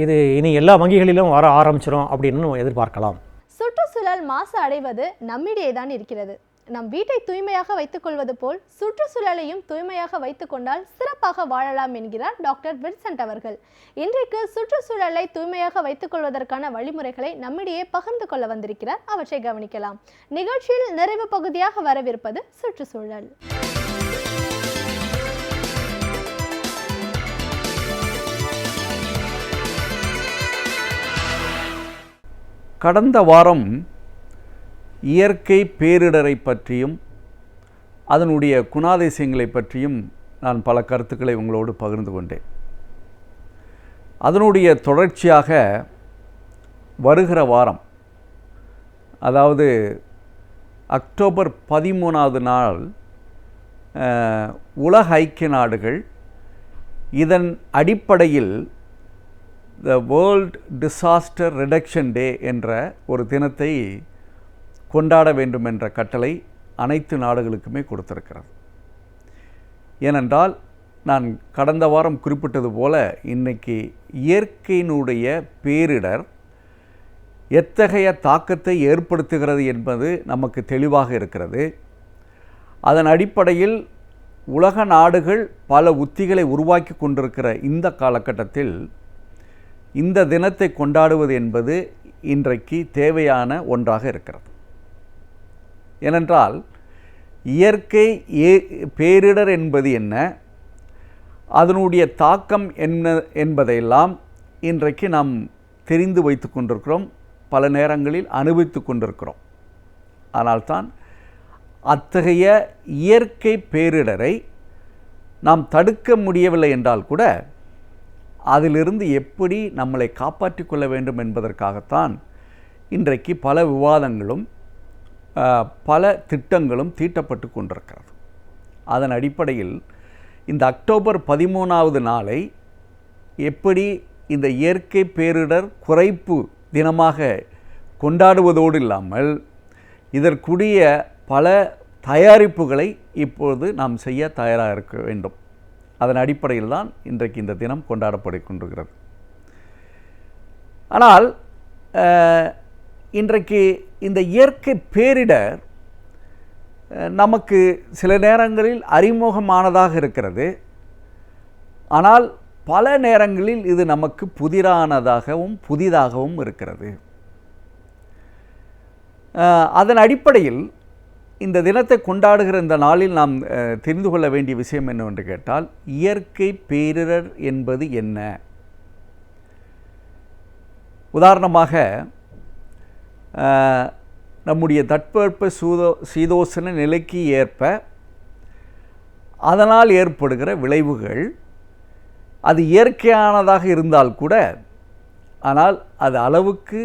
இது இனி எல்லா வங்கிகளிலும் வர ஆரம்பிச்சிடும் அப்படின்னு எதிர்பார்க்கலாம். சுற்றுச்சூழல் மாசு அடைவது நம்மிடையே தான் இருக்கிறது. நம் வீட்டை தூய்மையாக வைத்துக்கொள்வது போல் சுற்றுச்சூழலையும் தூய்மையாக வைத்துக்கொண்டால் சிறப்பாக வாழலாம் என்கிறார் டாக்டர் வின்சென்ட் அவர்கள். இன்றைக்கு சுற்றுச்சூழலை தூய்மையாக வைத்துக்கொள்வதற்கான வழிமுறைகளை நம்மிடையே பகிர்ந்து கொள்ள வந்திருக்கிறார். அவற்றை கவனிக்கலாம். நிகழ்ச்சியில் நிறைவு பகுதியாக வரவிருப்பது சுற்றுச்சூழல். கடந்த வாரம் இயற்கை பேரிடரை பற்றியும் அதனுடைய குணாதிசயங்களை பற்றியும் நான் பல கருத்துக்களை உங்களோடு பகிர்ந்து கொண்டேன். அதனுடைய தொடர்ச்சியாக வருகிற வாரம், அதாவது அக்டோபர் 13ஆவது நாள், உலக ஐக்கிய நாடுகள் இதன் அடிப்படையில் the world disaster reduction day என்ற ஒரு தினத்தை கொண்டாட வேண்டும் என்ற கட்டளை அனைத்து நாடுகளுக்குமே கொடுத்திருக்கிறது. ஏனென்றால் நான் கடந்த வாரம் குறிப்பிட்டது போல இன்றைக்கி இயற்கையினுடைய பேரிடர் எத்தகைய தாக்கத்தை ஏற்படுத்துகிறது என்பது நமக்கு தெளிவாக இருக்கிறது. அதன் அடிப்படையில் உலக நாடுகள் பல உத்திகளை உருவாக்கி கொண்டிருக்கிற இந்த காலகட்டத்தில் இந்த தினத்தை கொண்டாடுவது என்பது இன்றைக்கு தேவையான ஒன்றாக இருக்கிறது. ஏனென்றால் இயற்கை பேரிடர் என்பது என்ன, அதனுடைய தாக்கம் என்ன என்பதையெல்லாம் இன்றைக்கு நாம் தெரிந்து வைத்து கொண்டிருக்கிறோம், பல நேரங்களில் அனுபவித்து கொண்டிருக்கிறோம். ஆனால்தான் அத்தகைய இயற்கை பேரிடரை நாம் தடுக்க முடியவில்லை என்றால் கூட அதிலிருந்து எப்படி நம்மளை காப்பாற்றிக் கொள்ள வேண்டும் என்பதற்காகத்தான் இன்றைக்கு பல விவாதங்களும் பல திட்டங்களும் தீட்டப்பட்டு கொண்டிருக்கிறது. அதன் அடிப்படையில் இந்த அக்டோபர் 13ஆவது நாளை எப்படி இந்த இயற்கை பேரிடர் குறைப்பு தினமாக கொண்டாடுவதோடு இல்லாமல் இதற்குரிய பல தயாரிப்புகளை இப்பொழுது நாம் செய்ய தயாராக இருக்க வேண்டும். அதன் அடிப்படையில் தான் இன்றைக்கு இந்த தினம் கொண்டாடப்பட்டு கொண்டிருக்கிறது. ஆனால் இன்றைக்கு இந்த இயற்கை பேரிடர் நமக்கு சில நேரங்களில் அறிமுகமானதாக இருக்கிறது. ஆனால் பல நேரங்களில் இது நமக்கு புதிதாகவும் இருக்கிறது. அதன் அடிப்படையில் இந்த தினத்தை கொண்டாடுகிற இந்த நாளில் நாம் தெரிந்து கொள்ள வேண்டிய விஷயம் என்னவென்று கேட்டால், இயற்கை பேரிடர் என்பது என்ன? உதாரணமாக நம்முடைய தட்பவெப்ப சீதோசன நிலைக்கு ஏற்ப அதனால் ஏற்படுகிற விளைவுகள் அது இயற்கையானதாக இருந்தால் கூட, ஆனால் அது அளவுக்கு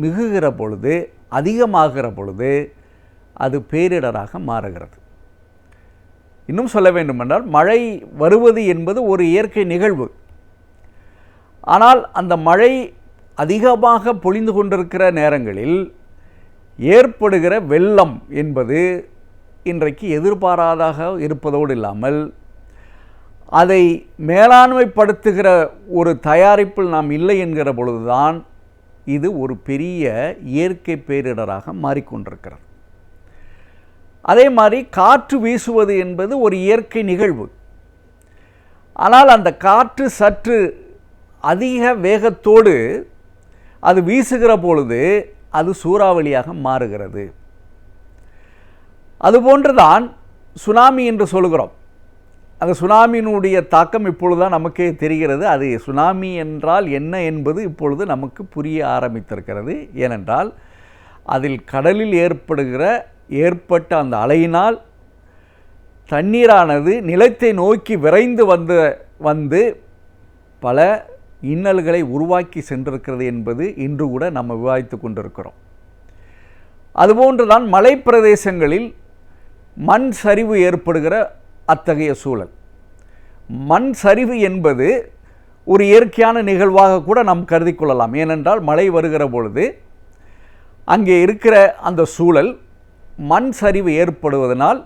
மிகுகிற பொழுது, அதிகமாகிற பொழுது அது பேரிடராக மாறுகிறது. இன்னும் சொல்ல வேண்டுமென்றால், மழை வருவது என்பது ஒரு இயற்கை நிகழ்வு. ஆனால் அந்த மழை அதிகமாக பொழிந்து கொண்டிருக்கிற நேரங்களில் ஏற்படுகிற வெள்ளம் என்பது இன்றைக்கு எதிர்பாராதாக இருப்பதோடு இல்லாமல் அதை மேலாண்மைப்படுத்துகிற ஒரு தயாரிப்பில் நாம் இல்லை என்கிற பொழுதுதான் இது ஒரு பெரிய இயற்கை பேரிடராக மாறிக்கொண்டிருக்கிறது. அதே மாதிரி காற்று வீசுவது என்பது ஒரு இயற்கை நிகழ்வு. ஆனால் அந்த காற்று சற்று அதிக வேகத்தோடு அது வீசுகிற பொழுது அது சூறாவளியாக மாறுகிறது. அதுபோன்றுதான் சுனாமி என்று சொல்கிறோம். அந்த சுனாமியினுடைய தாக்கம் இப்பொழுதுதான் நமக்கே தெரிகிறது. அது சுனாமி என்றால் என்ன என்பது இப்பொழுது நமக்கு புரிய ஆரம்பித்திருக்கிறது. ஏனென்றால் அதில் கடலில் ஏற்பட்ட அந்த அலையினால் தண்ணீரானது நிலத்தை நோக்கி விரைந்து வந்து பல இன்னல்களை உருவாக்கி சென்றிருக்கிறது என்பது இன்று கூட நம்ம விவாதித்து கொண்டிருக்கிறோம். அதுபோன்றுதான் மலை பிரதேசங்களில் மண் சரிவு ஏற்படுகிற அத்தகைய சூழல். மண் சரிவு என்பது ஒரு இயற்கையான நிகழ்வாக கூட நாம் கருதி கொள்ளலாம். ஏனென்றால் மழை வருகிற பொழுது அங்கே இருக்கிற அந்த சூழல் மண் சரிவு ஏற்படுவதனால்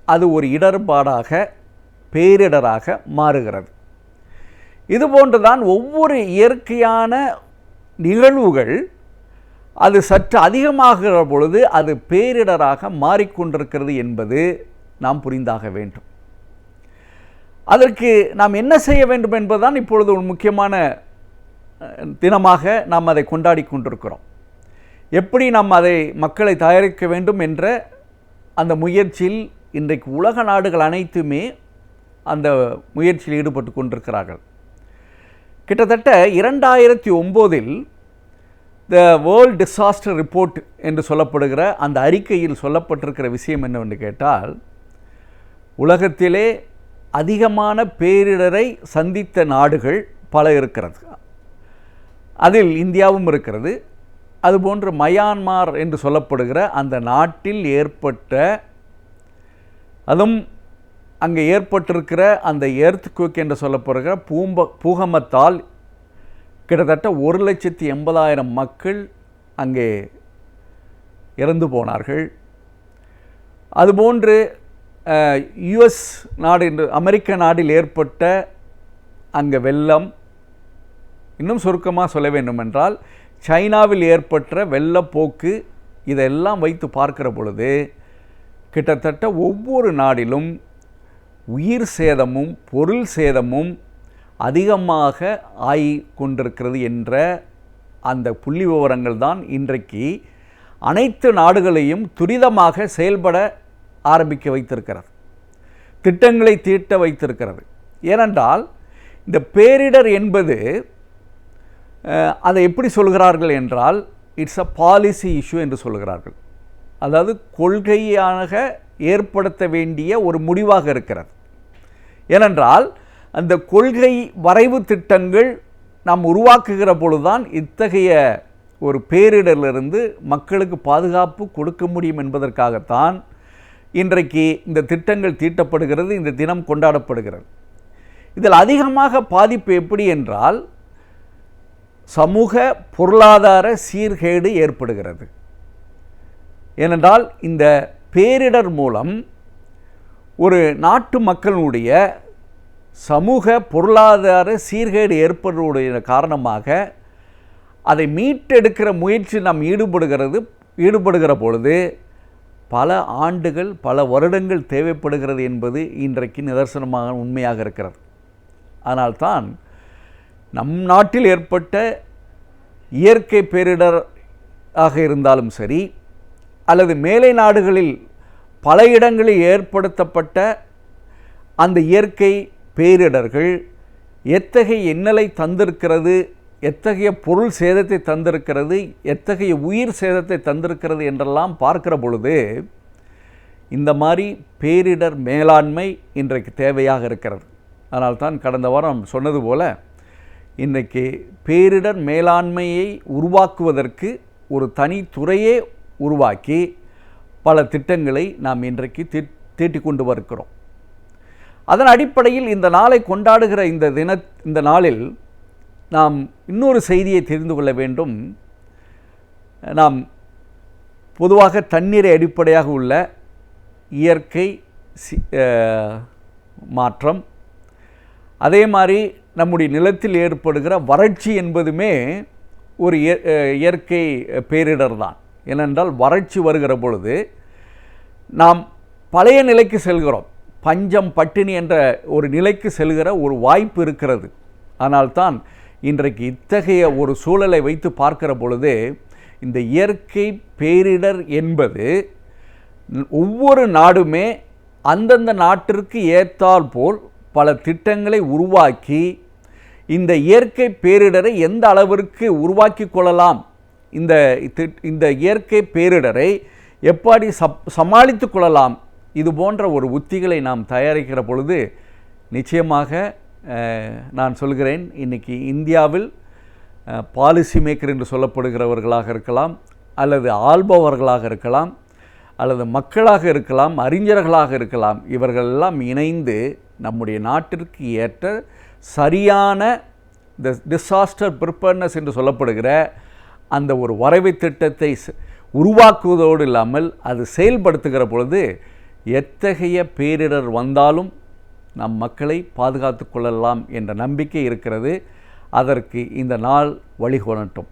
அது ஒரு இடர்பாடாக பேரிடராக மாறுகிறது. இதுபோன்றுதான் ஒவ்வொரு இயற்கையான நிகழ்வுகள் அது சற்று அதிகமாகிற பொழுது அது பேரிடராக மாறிக்கொண்டிருக்கிறது என்பது நாம் புரிந்தாக வேண்டும். அதற்கு நாம் என்ன செய்ய வேண்டும் என்பதுதான் இப்பொழுது ஒரு முக்கியமான தினமாக நாம் அதை கொண்டாடி கொண்டிருக்கிறோம். எப்படி நாம் அதை மக்களை தயாரிக்க வேண்டும் என்ற அந்த முயற்சியில் இன்றைக்கு உலக நாடுகள் அனைத்துமே அந்த முயற்சியில் ஈடுபட்டு கொண்டிருக்கிறார்கள். கிட்டத்தட்ட 2009 த வேர்ல்ட் டிசாஸ்டர் ரிப்போர்ட் என்று சொல்லப்படுகிற அந்த அறிக்கையில் சொல்லப்பட்டிருக்கிற விஷயம் என்னவென்று கேட்டால், உலகத்திலே அதிகமான பேரிடரை சந்தித்த நாடுகள் பல இருக்கிறது. அதில் இந்தியாவும் இருக்கிறது. அதுபோன்று மயான்மார் என்று சொல்லப்படுகிற அந்த நாட்டில் அதுவும் அங்கே ஏற்பட்டிருக்கிற அந்த எர்த்குவேக் என்று சொல்லப்படுகிற பூகம்பத்தால் கிட்டத்தட்ட 1,80,000 மக்கள் அங்கே இறந்து போனார்கள். அதுபோன்று யுஎஸ் நாடு என்று அமெரிக்க நாட்டில் ஏற்பட்ட அங்கே வெள்ளம், இன்னும் சுருக்கமாக சொல்ல வேண்டுமென்றால் சைனாவில் ஏற்பட்ட வெள்ளப்போக்கு, இதெல்லாம் வைத்து பார்க்கிற பொழுது கிட்டத்தட்ட ஒவ்வொரு நாடிலும் உயிர் சேதமும் பொருள் சேதமும் அதிகமாக ஆகிக்கொண்டிருக்கிறது என்ற அந்த புள்ளி விவரங்கள் தான் இன்றைக்கு அனைத்து நாடுகளையும் துரிதமாக செயல்பட ஆரம்பிக்க வைத்திருக்கிறது, திட்டங்களை தீட்ட வைத்திருக்கிறது. ஏனென்றால் இந்த பேரிடர் என்பது அதை எப்படி சொல்கிறார்கள் என்றால் இட்ஸ் அ பாலிசி இஷ்யூ என்று சொல்கிறார்கள். அதாவது கொள்கையாக ஏற்படுத்த வேண்டிய ஒரு முடிவாக இருக்கிறது. ஏனென்றால் அந்த கொள்கை வரைவு திட்டங்கள் நாம் உருவாக்குகிற பொழுதுதான் இத்தகைய ஒரு பேரிடரிலிருந்து மக்களுக்கு பாதுகாப்பு கொடுக்க முடியும் என்பதற்காகத்தான் இன்றைக்கு இந்த திட்டங்கள் தீட்டப்படுகிறது, இந்த தினம் கொண்டாடப்படுகிறது. இதில் அதிகமாக பாதிப்பு எப்படி என்றால் சமூக பொருளாதார சீர்கேடு ஏற்படுகிறது. ஏனென்றால் இந்த பேரிடர் மூலம் ஒரு நாட்டு மக்களுடைய சமூக பொருளாதார சீர்கேடு ஏற்படுவதனுடைய காரணமாக அதை மீட்டெடுக்கிற முயற்சி நாம் ஈடுபடுகிற பொழுது பல ஆண்டுகள் பல வருடங்கள் தேவைப்படுகிறது என்பது இன்றைக்கு நிதர்சனமாக உண்மையாக இருக்கிறது. அதனால்தான் நம் நாட்டில் ஏற்பட்ட இயற்கை பேரிடர் ஆக இருந்தாலும் சரி, அல்லது மேலை நாடுகளில் பல இடங்களில் ஏற்படுத்தப்பட்ட அந்த இயற்கை பேரிடர்கள் எத்தகைய இன்னலை தந்திருக்கிறது, எத்தகைய பொருள் சேதத்தை தந்திருக்கிறது, எத்தகைய உயிர் சேதத்தை தந்திருக்கிறது என்றெல்லாம் பார்க்கிற பொழுது இந்த மாதிரி பேரிடர் மேலாண்மை இன்றைக்கு தேவையாக இருக்கிறது. அதனால்தான் கடந்த வாரம் சொன்னது போல இன்றைக்கு பேரிடர் மேலாண்மையை உருவாக்குவதற்கு ஒரு தனி துறையே உருவாக்கி பல திட்டங்களை நாம் இன்றைக்கு தீட்டிக் கொண்டு வருகிறோம். அதன் அடிப்படையில் இந்த நாளை கொண்டாடுகிற இந்த நாளில் நாம் இன்னொரு செய்தியை தெரிந்து கொள்ள வேண்டும். நாம் பொதுவாக தண்ணீரை அடிப்படையாக உள்ள இயற்கை மாற்றம், அதே மாதிரி நம்முடைய நிலத்தில் ஏற்படுகிற வறட்சி என்பதுமே ஒரு இயற்கை பேரிடர் தான். ஏனென்றால் வறட்சி வருகிற பொழுது நாம் பழைய நிலைக்கு செல்கிறோம், பஞ்சம் பட்டினி என்ற ஒரு நிலைக்கு செல்கிற ஒரு வாய்ப்பு இருக்கிறது. ஆனால்தான் இன்றைக்கு இத்தகைய ஒரு சூழலை வைத்து பார்க்கிற பொழுது இந்த இயற்கை பேரிடர் என்பது ஒவ்வொரு நாடுமே அந்தந்த நாட்டிற்கு ஏற்றால் போல் பல திட்டங்களை உருவாக்கி இந்த இயற்கை பேரிடரை எந்த அளவிற்கு உருவாக்கி கொள்ளலாம், இந்த இயற்கை பேரிடரை எப்படி சமாளித்து கொள்ளலாம், இது போன்ற ஒரு உத்திகளை நாம் தயாரிக்கிற பொழுது நிச்சயமாக நான் சொல்கிறேன், இன்றைக்கி இந்தியாவில் பாலிசி மேக்கர் என்று சொல்லப்படுகிறவர்களாக இருக்கலாம், அல்லது ஆள்பவர்களாக இருக்கலாம், அல்லது மக்களாக இருக்கலாம், அறிஞர்களாக இருக்கலாம், இவர்களெல்லாம் இணைந்து நம்முடைய நாட்டிற்கு ஏற்ற சரியான இந்த டிசாஸ்டர் ப்ரிப்பேர்னஸ் என்று சொல்லப்படுகிற அந்த ஒரு வரைவு திட்டத்தை உருவாக்குவதோடு இல்லாமல் அது செயல்படுத்துகிற பொழுது எத்தகைய பேரிடர் வந்தாலும் நம் மக்களை பாதுகாத்து கொள்ளலாம் என்ற நம்பிக்கை இருக்கிறது. அதற்கு இந்த நாள் வழிகோலட்டும்.